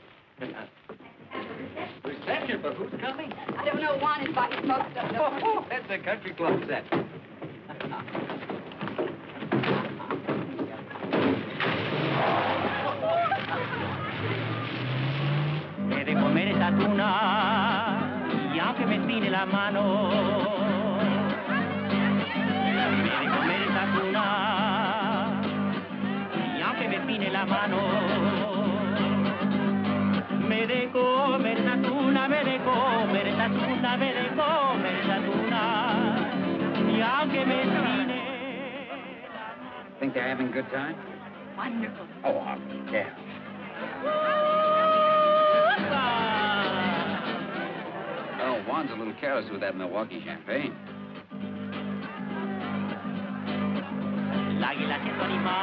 Reception, but who's coming? I don't know. Juan invited most of them. Oh, that's a country club set. De comer esa tuna y aunque me tire la mano, de comer esa tuna la mano. Me de comer esa tuna, me de comer esa tuna, me de comer esa tuna. Y aunque me trine. Think they're having a good time? Wonderful. Oh, yeah. Oh, Juan's a little careless with that Milwaukee champagne. El águila siendo animal,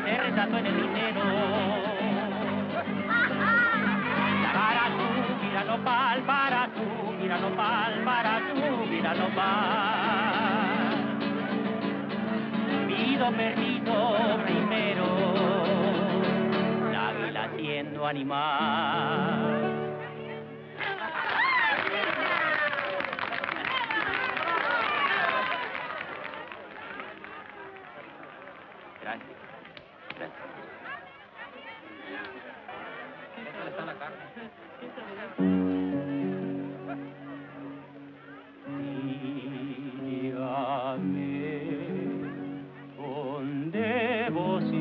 se retrató en el dinero. Para tu vida nopal, para tu vida nopal, para tu vida nopal. Pido permiso primero, el águila siendo animal. Con devoción,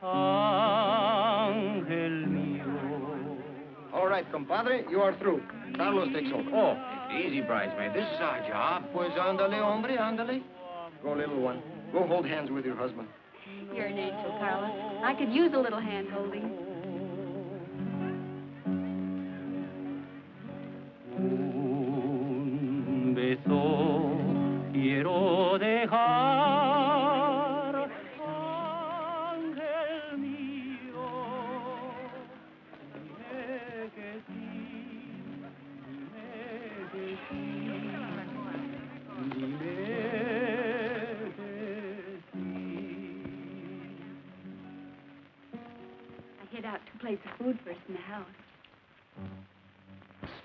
ángel mío. All right, compadre, you are through. Carlos takes over. Oh, easy, bridesmaid. This is our job. Pues ándale, hombre, ándale. Go, little one. Go hold hands with your husband. You're an angel, Carlos. I could use a little hand-holding. Un beso quiero dejar, ángel mío. Dime que sí, dime que sí, dime que sí. I hid out 2 plates of food first in the house.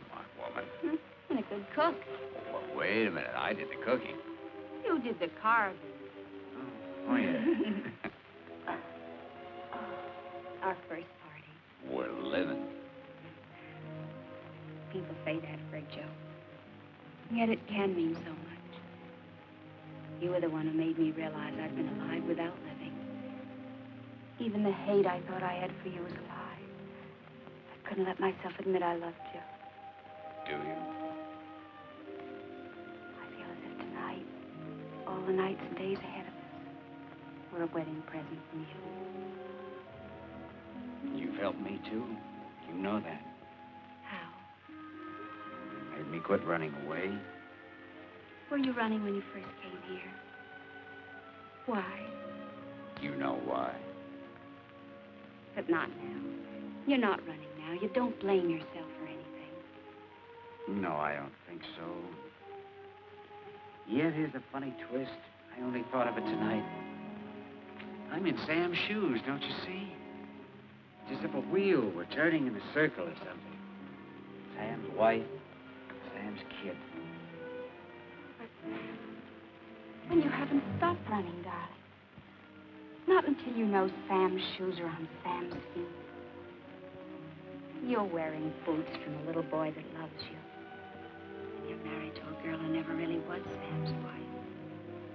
Smart woman. And a good cook. Well, wait a minute. I did the cooking. You did the carving. Oh, yeah. Our first party. We're living. People say that for a joke. Yet it can mean so much. You were the one who made me realize I'd been alive without living. Even the hate I thought I had for you was a lie. I couldn't let myself admit I loved you. Do you? I feel as if tonight, all the nights and days ahead of us, were a wedding present from you. You've helped me, too. You know that. How? You made me quit running away. Were you running when you first came here? Why? You know why. But not now. You're not running now. You don't blame yourself for anything. No, I don't think so. Yet, here's the funny twist. I only thought of it tonight. I'm in Sam's shoes, don't you see? It's as if a wheel were turning in a circle or something. Sam's wife, Sam's kid. But when you haven't stopped running, darling. Not until you know Sam's shoes are on Sam's feet. You're wearing boots from a little boy that loves you. And you're married to a girl who never really was Sam's wife.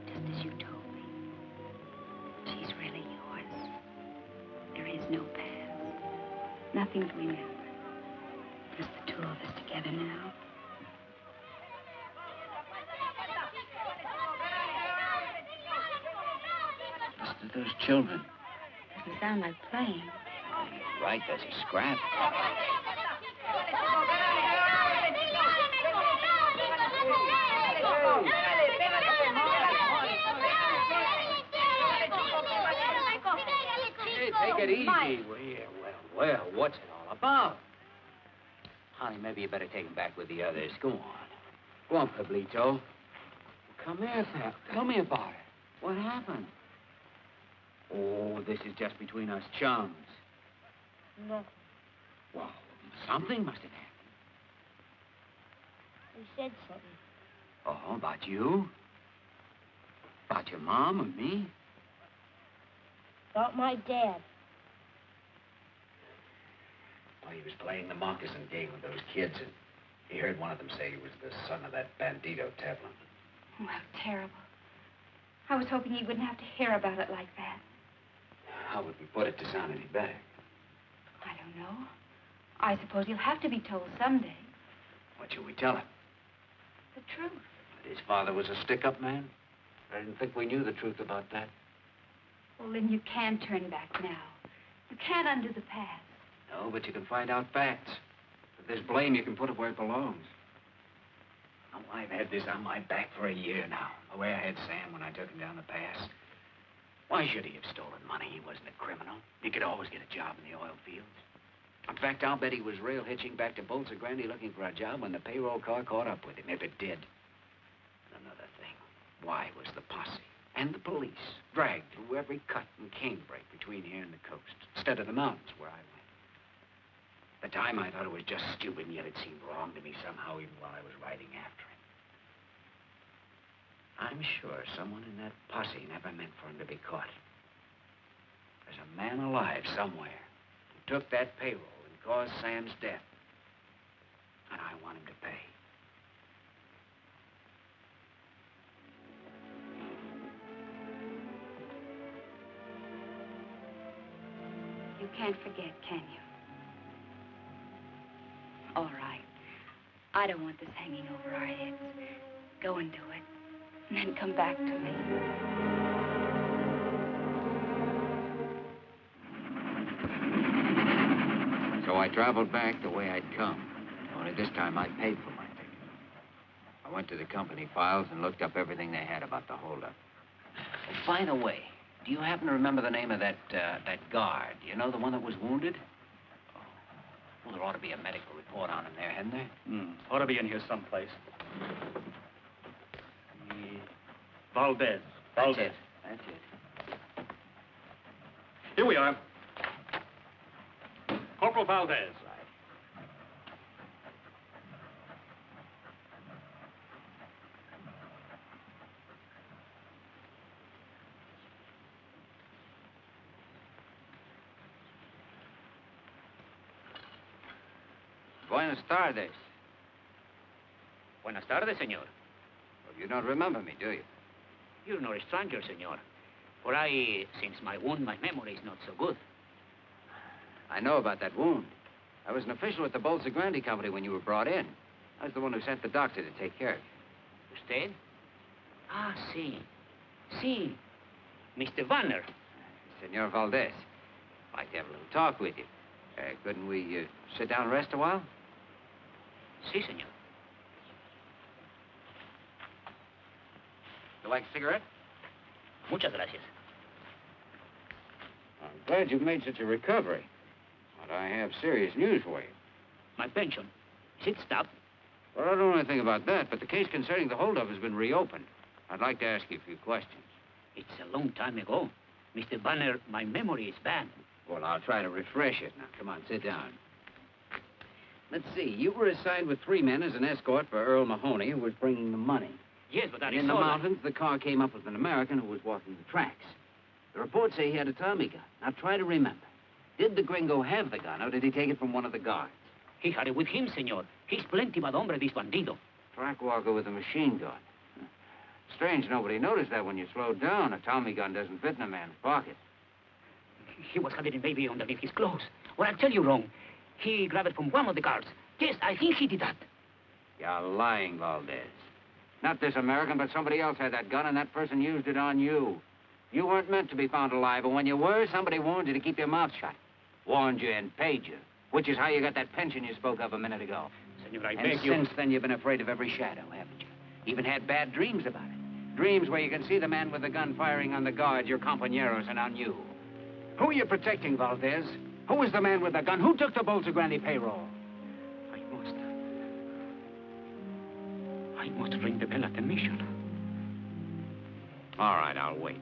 Just as you told me. She's really yours. There is no past. Nothing to remember. Just the 2 of us together now. Listen to those children. Doesn't sound like playing. He's right, does he? Scrap. Hey, take it easy. Well, what's it all about? Honey, maybe you better take him back with the others. Go on. Go on, Pablito. Come here, pal. Tell me about it. What happened? Oh, this is just between us chums. No. Well, something must have happened. He said something. Oh, about you? About your mom and me? About my dad. Well, he was playing the moccasin game with those kids, and he heard one of them say he was the son of that bandito Tevlin. Oh, how terrible. I was hoping he wouldn't have to hear about it like that. How would we put it to sound any better? I don't know. I suppose he'll have to be told someday. What should we tell him? The truth. That his father was a stick-up man? I didn't think we knew the truth about that. Well, then you can't turn back now. You can't undo the past. No, but you can find out facts. If there's blame, you can put it where it belongs. Oh, I've had this on my back for a year now. The way I had Sam when I took him down the pass. Why should he have stolen money? He wasn't a criminal. He could always get a job in the oil fields. In fact, I'll bet he was rail hitching back to Bolsa Grande looking for a job when the payroll car caught up with him, if it did. And another thing, why was the posse and the police dragged through every cut and canebrake between here and the coast, instead of the mountains where I went? At the time, I thought it was just stupid, and yet it seemed wrong to me somehow, even while I was riding after him. I'm sure someone in that posse never meant for him to be caught. There's a man alive somewhere who took that payroll and caused Sam's death. And I want him to pay. You can't forget, can you? All right. I don't want this hanging over our heads. Go and do it, and then come back to me. So I traveled back the way I'd come. Only this time I paid for my ticket. I went to the company files and looked up everything they had about the holdup. Oh, by the way, do you happen to remember the name of that guard? You know, the one that was wounded? Oh. Well, there ought to be a medical report on him there, hadn't there? Ought to be in here someplace. Valdez. That's it. That's it. Here we are. Corporal Valdez. Buenas tardes. Buenas tardes, senor. Well, you don't remember me, do you? You're not a stranger, senor. For since my wound, my memory is not so good. I know about that wound. I was an official at the Bolsa Grande company when you were brought in. I was the one who sent the doctor to take care of you. Usted? Ah, sí. Sí. Mr. Vanner. Senor Valdez. I'd like to have a little talk with you. Couldn't we sit down and rest a while? Sí, senor. You like a cigarette? Muchas gracias. I'm glad you've made such a recovery. But I have serious news for you. My pension. Is it stopped? Well, I don't know anything about that, but the case concerning the holdup has been reopened. I'd like to ask you a few questions. It's a long time ago. Mr. Banner, my memory is bad. Well, I'll try to refresh it. Now, come on, sit down. Let's see. You were assigned with 3 men as an escort for Earl Mahoney, who was bringing the money. Yes, but that is in the mountains, the car came up with an American who was walking the tracks. The reports say he had a Tommy gun. Now, try to remember. Did the gringo have the gun, or did he take it from one of the guards? He had it with him, senor. He's plenty bad hombre, this bandido. Track walker with a machine gun. Strange nobody noticed that when you slowed down. A Tommy gun doesn't fit in a man's pocket. He was having a baby underneath his clothes. Or I'll tell you wrong. He grabbed it from one of the guards. Yes, I think he did that. You're lying, Valdez. Not this American, but somebody else had that gun, and that person used it on you. You weren't meant to be found alive, but when you were, somebody warned you to keep your mouth shut. Warned you and paid you, which is how you got that pension you spoke of a minute ago. Senor, I and beg you. Since then, you've been afraid of every shadow, haven't you? Even had bad dreams about it. Dreams where you can see the man with the gun firing on the guards, your compañeros, and on you. Who are you protecting, Valdez? Who was the man with the gun? Who took the Bolsa Grande payroll? I must ring the bell at the mission. All right, I'll wait.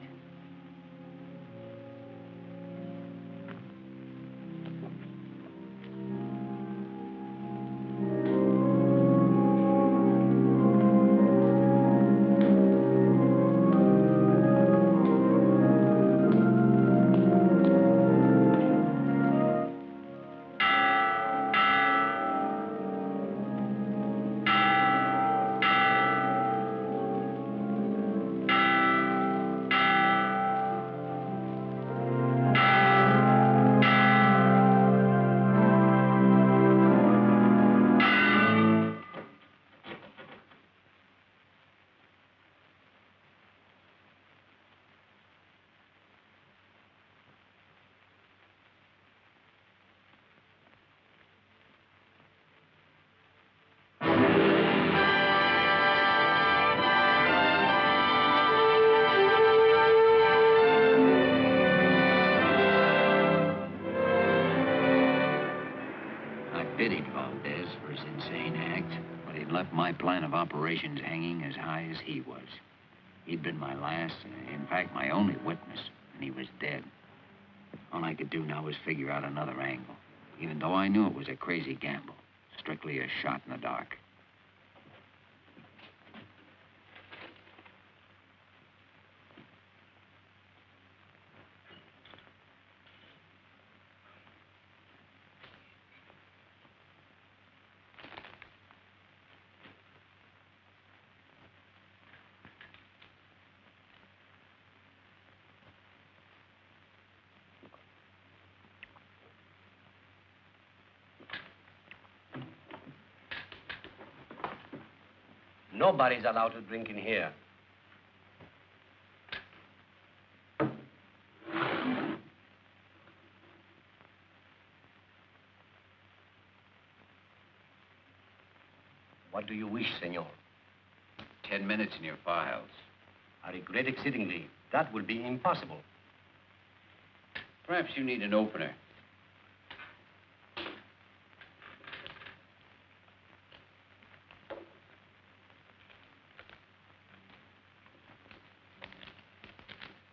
pitied Valdez for his insane act, but he'd left my plan of operations hanging as high as he was. He'd been my last, in fact, my only witness, and he was dead. All I could do now was figure out another angle, even though I knew it was a crazy gamble, strictly a shot in the dark. Nobody's allowed to drink in here. What do you wish, senor? 10 minutes in your files. I regret exceedingly. That will be impossible. Perhaps you need an opener.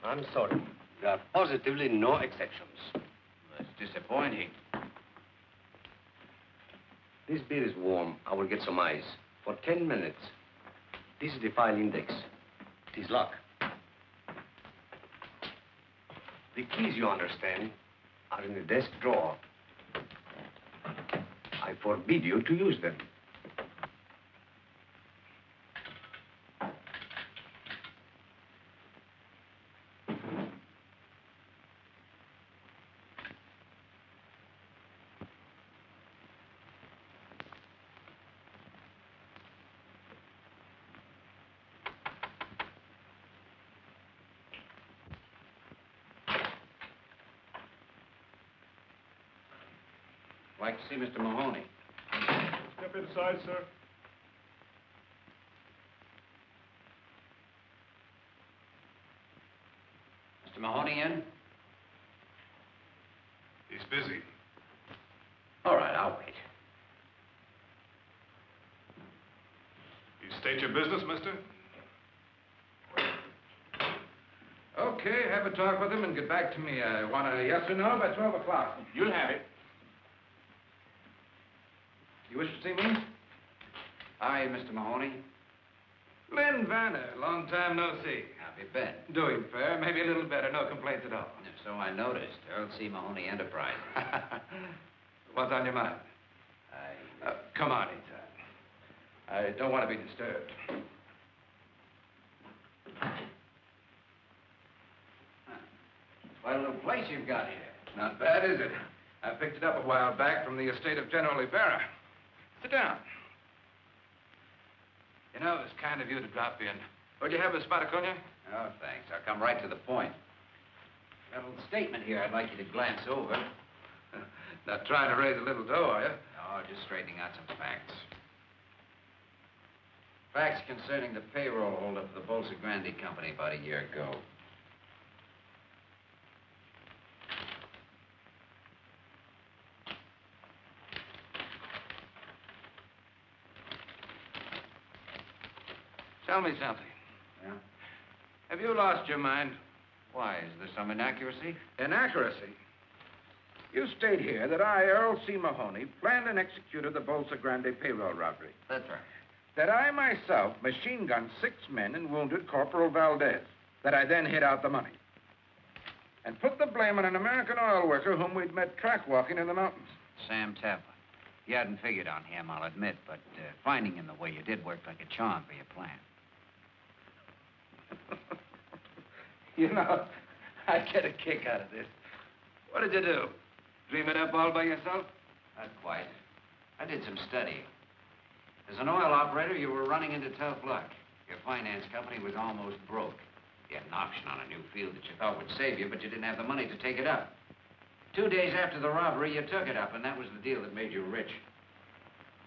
I'm sorry. There are positively no exceptions. That's disappointing. This beer is warm. I will get some ice. For 10 minutes. This is the file index. It is locked. The keys, you understand, are in the desk drawer. I forbid you to use them. Like to see Mr. Mahoney. Step inside, sir. Mr. Mahoney in? He's busy. All right, I'll wait. You state your business, mister? Okay, have a talk with him and get back to me. I want a yes or no by 12 o'clock. You'll have it. You wish to see me? Hi, Mr. Mahoney. Lynn Vanner, long time no see. How have you been? Doing fair, maybe a little better, no complaints at all. So I noticed. Earl C. Mahoney Enterprises. What's on your mind? Come on, Ethan. I don't want to be disturbed. Quite a little place you've got here. Not bad, is it? I picked it up a while back from the estate of General Rivera. Sit down. You know, it's kind of you to drop in. Would you have a spot of cognac? Oh, thanks. I'll come right to the point. Got a little statement here I'd like you to glance over. Not trying to raise a little dough, are you? No, just straightening out some facts. Facts concerning the payroll holdup for the Bolsa Grande Company about a year ago. Tell me something. Yeah? Have you lost your mind? Why, is there some inaccuracy? Inaccuracy? You state here that I, Earl C. Mahoney, planned and executed the Bolsa Grande payroll robbery. That's right. That I myself machine-gunned 6 men and wounded Corporal Valdez. That I then hid out the money. And put the blame on an American oil worker whom we'd met track-walking in the mountains. Sam Taplin. You hadn't figured on him, I'll admit, but finding him the way you did worked like a charm for your plan. You know, I get a kick out of this. What did you do? Dream it up all by yourself? Not quite. I did some studying. As an oil operator, you were running into tough luck. Your finance company was almost broke. You had an option on a new field that you thought would save you, but you didn't have the money to take it up. 2 days after the robbery, you took it up, and that was the deal that made you rich.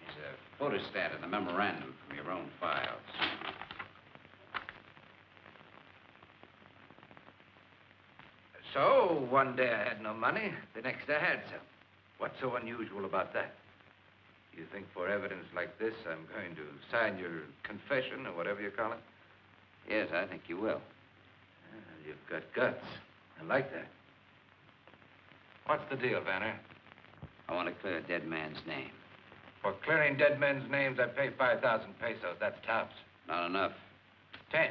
There's a photostat in the memorandum from your own files. So, one day I had no money, the next I had some. What's so unusual about that? You think for evidence like this, I'm going to sign your confession or whatever you call it? Yes, I think you will. You've got guts. I like that. What's the deal, Vanner? I want to clear a dead man's name. For clearing dead men's names, I pay 5,000 pesos. That's tops. Not enough. 10.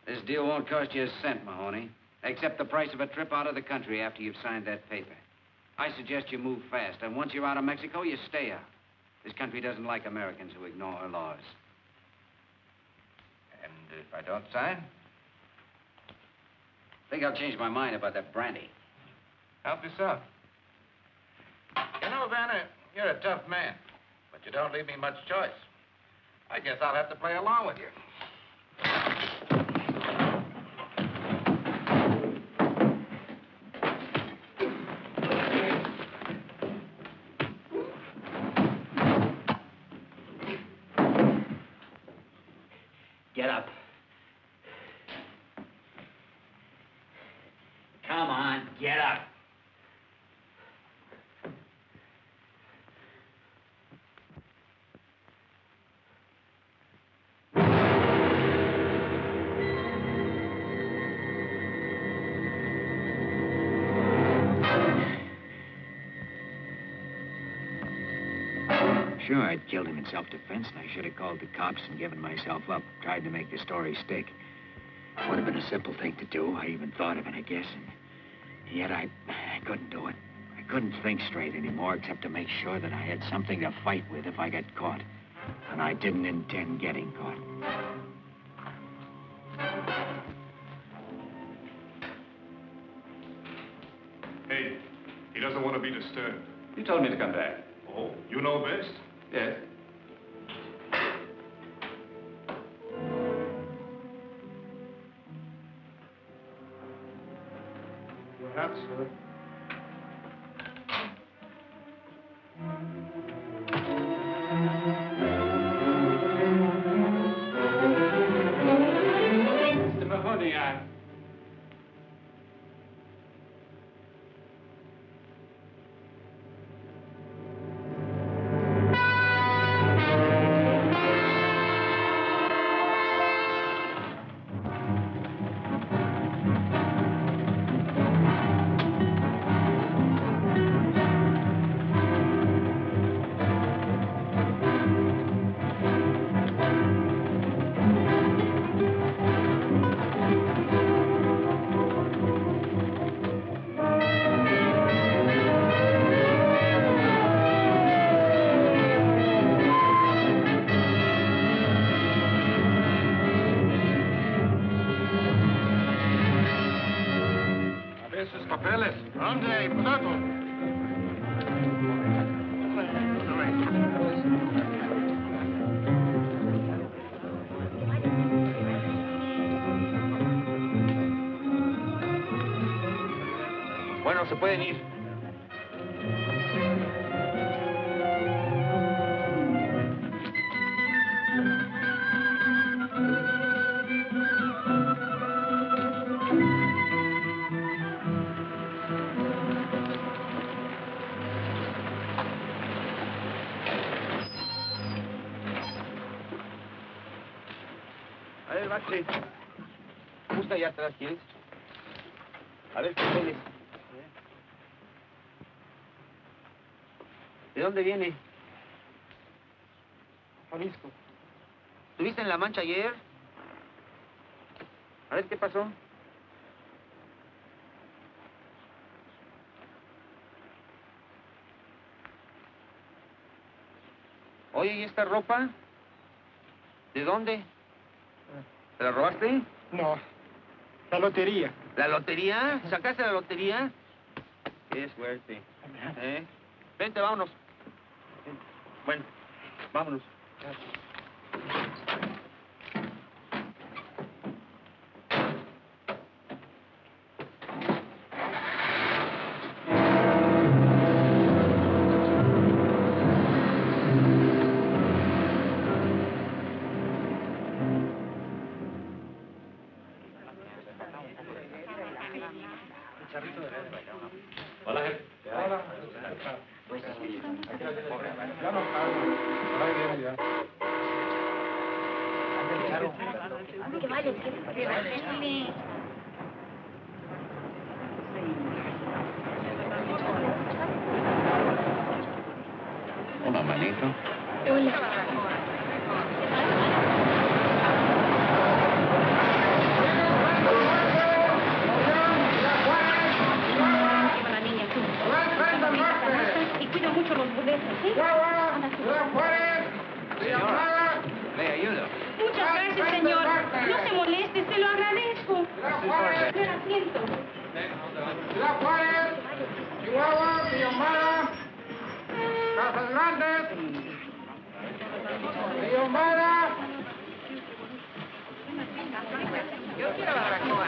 This deal won't cost you a cent, Mahoney, except the price of a trip out of the country after you've signed that paper. I suggest you move fast, and once you're out of Mexico, you stay out. This country doesn't like Americans who ignore her laws. And if I don't sign? I think I'll change my mind about that brandy. Help yourself. You know, Vanner, you're a tough man, but you don't leave me much choice. I guess I'll have to play along with you. Get up. Come on, get up. Sure, I'd killed him in self-defense, and I should have called the cops and given myself up, tried to make the story stick. Would have been a simple thing to do. I even thought of it, I guess, and yet I couldn't do it. I couldn't think straight anymore, except to make sure that I had something to fight with if I got caught. And I didn't intend getting caught. Hey, he doesn't want to be disturbed. You told me to come back. Oh, you know best? Yes. Perhaps, sir. Mr. Mahoney, Papeles. ¿Dónde, imputato? Bueno, se pueden ir. A ver, Baxley. Busca allá atrás, ¿quieres? A ver, papeles. ¿De dónde viene? Jalisco. ¿Estuviste en La Mancha ayer? A ver, ¿qué pasó? Oye, ¿y esta ropa? ¿De dónde? ¿Te la robaste? No, la lotería. ¿La lotería? ¿Sacaste la lotería? Qué suerte. Vente, vámonos. Bueno, vámonos. Hola, jefe. Hola. Ya no salgo. Ahí viene ya. Que vaya, Hola, manito. Y cuida mucho los boletos, ¿sí? Señora, le ayudo. Muchas gracias, señor. No se moleste, se lo agradezco. Espera, asiento. Ciudad Juárez, Chihuahua, Villahumada, Casas Grandes, Villahumada. Yo quiero barbacoa.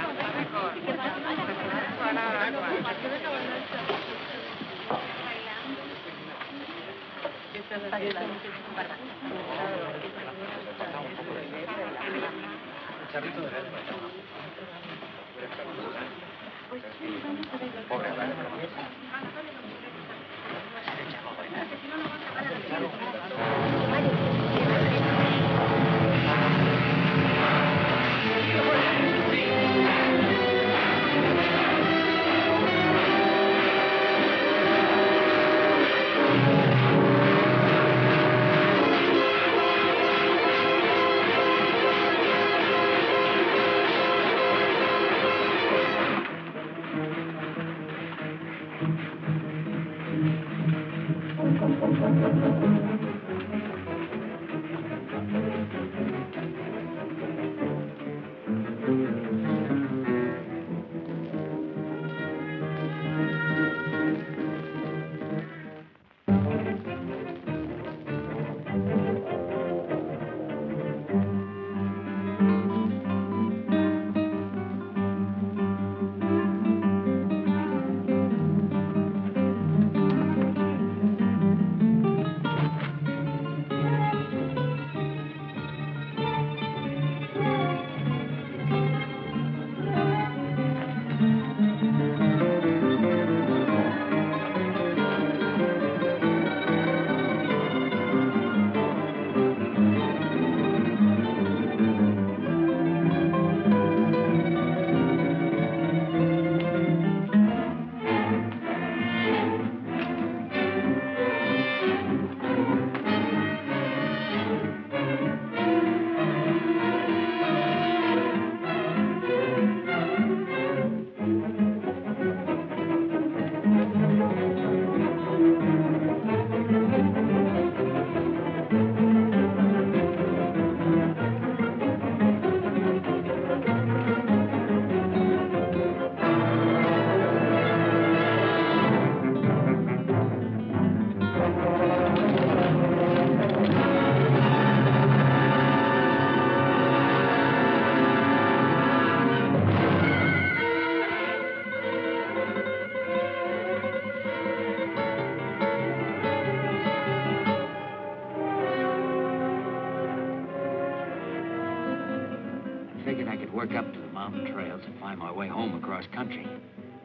Work up to the mountain trails and find my way home across country.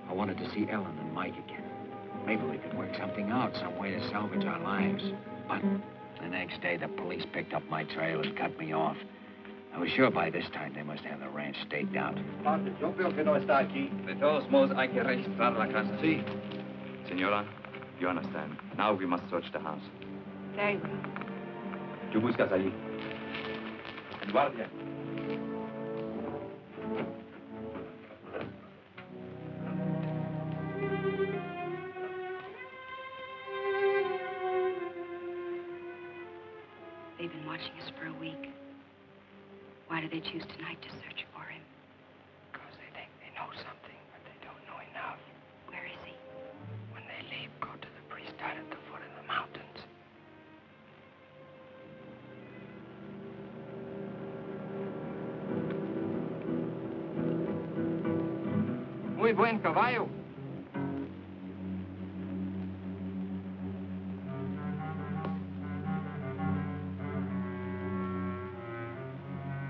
I wanted to see Ellen and Mike again. Maybe we could work something out, some way to salvage our lives. But the next day, the police picked up my trail and cut me off. I was sure by this time they must have the ranch staked out. Yo creo que no está aquí. De todos modos, hay que registrar la casa. Sí. Senora, you understand. Now we must search the house. Very well. ¿Tú buscas allí? El guardia. They've been watching us for a week. Why do they choose tonight to search for him? Because they think they know something, but they don't know enough. Where is he? When they leave, go to the priesthood at the foot of the mountains. Muy buen caballo.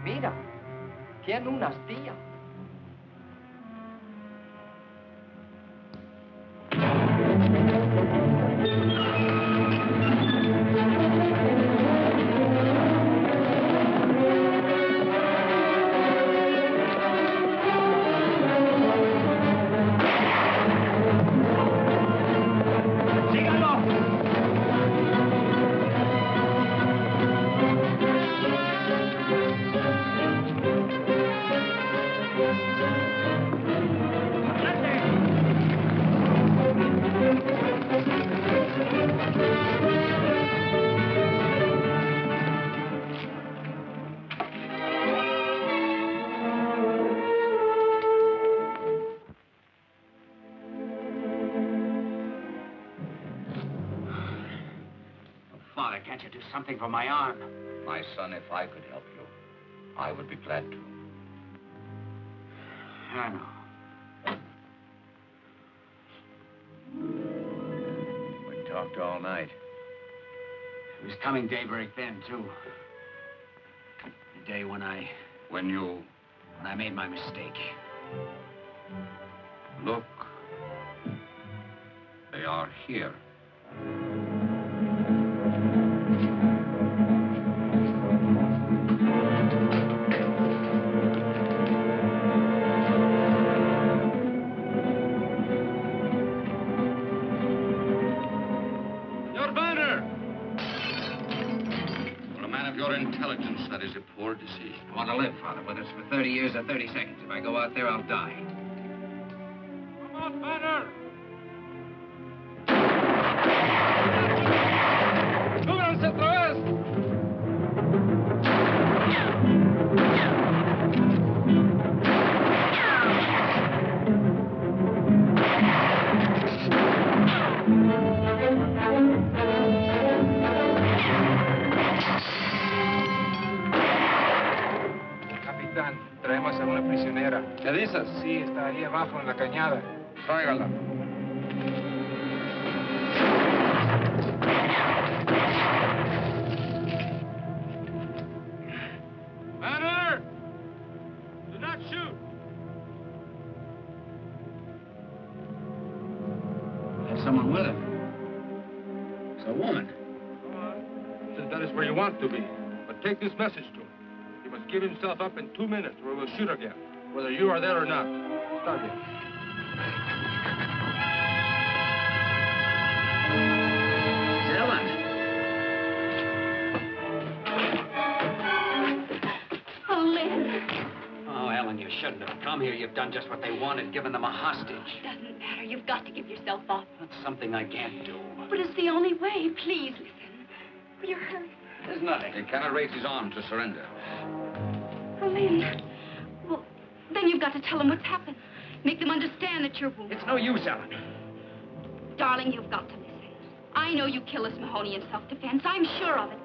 Mira, tiene una astilla. Father, can't you do something for my arm? My son, if I could help you, I would be glad to. I know. We talked all night. It was coming daybreak then, too. The day when I... When you... When I made my mistake. Look. They are here. Your banner! For a man of your intelligence, that is a poor decision. I want to live, Father, whether it's for 30 years or 30 seconds. If I go out there, I'll die. Come on, banner! ¡Súbanse otra vez! Capitán, traemos a una prisionera. ¿Qué dices? Sí, está ahí abajo en la cañada. Tráigala. Banner! Do not shoot! There's someone with him. It's a woman. Come on. Says that is where you want to be. But take this message to him. He must give himself up in 2 minutes or we'll shoot again. Whether you are there or not. Start it. Ellen. Oh, Lynn. Oh, Ellen, you shouldn't have come here. You've done just what they wanted, given them a hostage. Doesn't matter. You've got to give yourself up. That's something I can't do. But it's the only way. Please, listen. You're hurt. There's nothing. He cannot raise his arm to surrender. Oh, Lynn. Well, then you've got to tell them what's happened. Make them understand that you're wounded. It's no use, Ellen. Darling, you've got to listen. I know you killed us Mahoney in self-defense. I'm sure of it.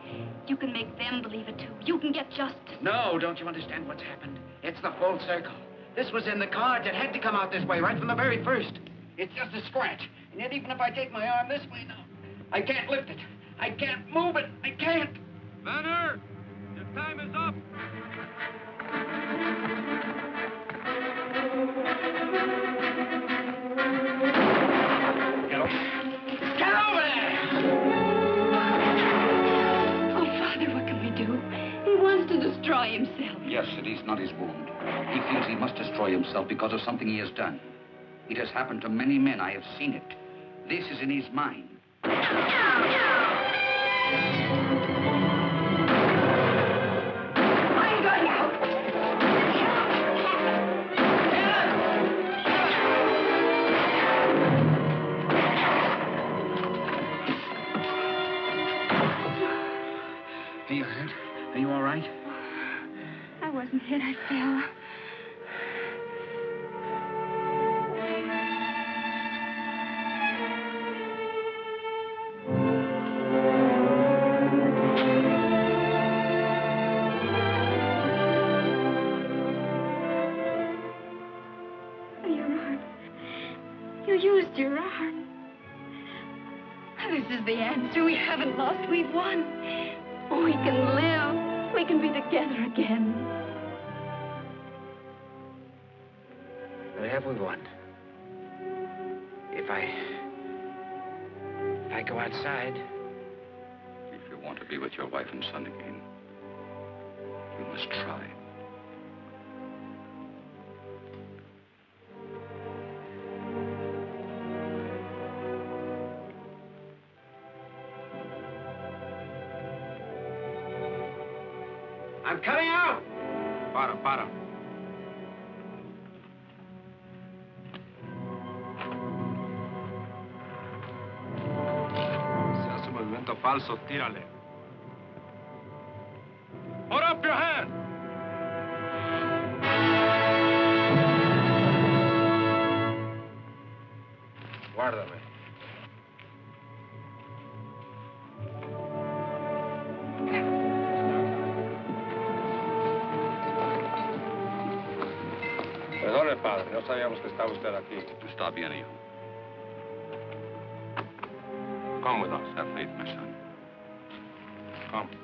You can make them believe it, too. You can get justice. No, don't you understand what's happened? It's the full circle. This was in the cards. It had to come out this way right from the very first. It's just a scratch. And yet, even if I take my arm this way now, I can't lift it. I can't move it. I can't. Banner! Your time is up! Get over there! Oh, Father, what can we do? He wants to destroy himself. Yes, it is not his wound. He feels he must destroy himself because of something he has done. It has happened to many men. I have seen it. This is in his mind. Are you hurt? Are you all right? I wasn't hit. I fell. Your arm. You used your arm. This is the answer. We haven't lost. We've won. We can live. We can be together again. But have we won? If I go outside... If you want to be with your wife and son again, you must try. I'm coming out! Para. Si hace un movimiento falso, tírale. Put up your hand! Guárdame. padre. No sabíamos que estaba usted aquí. Está bien, hijo. Come with us. Have faith, my son. Come.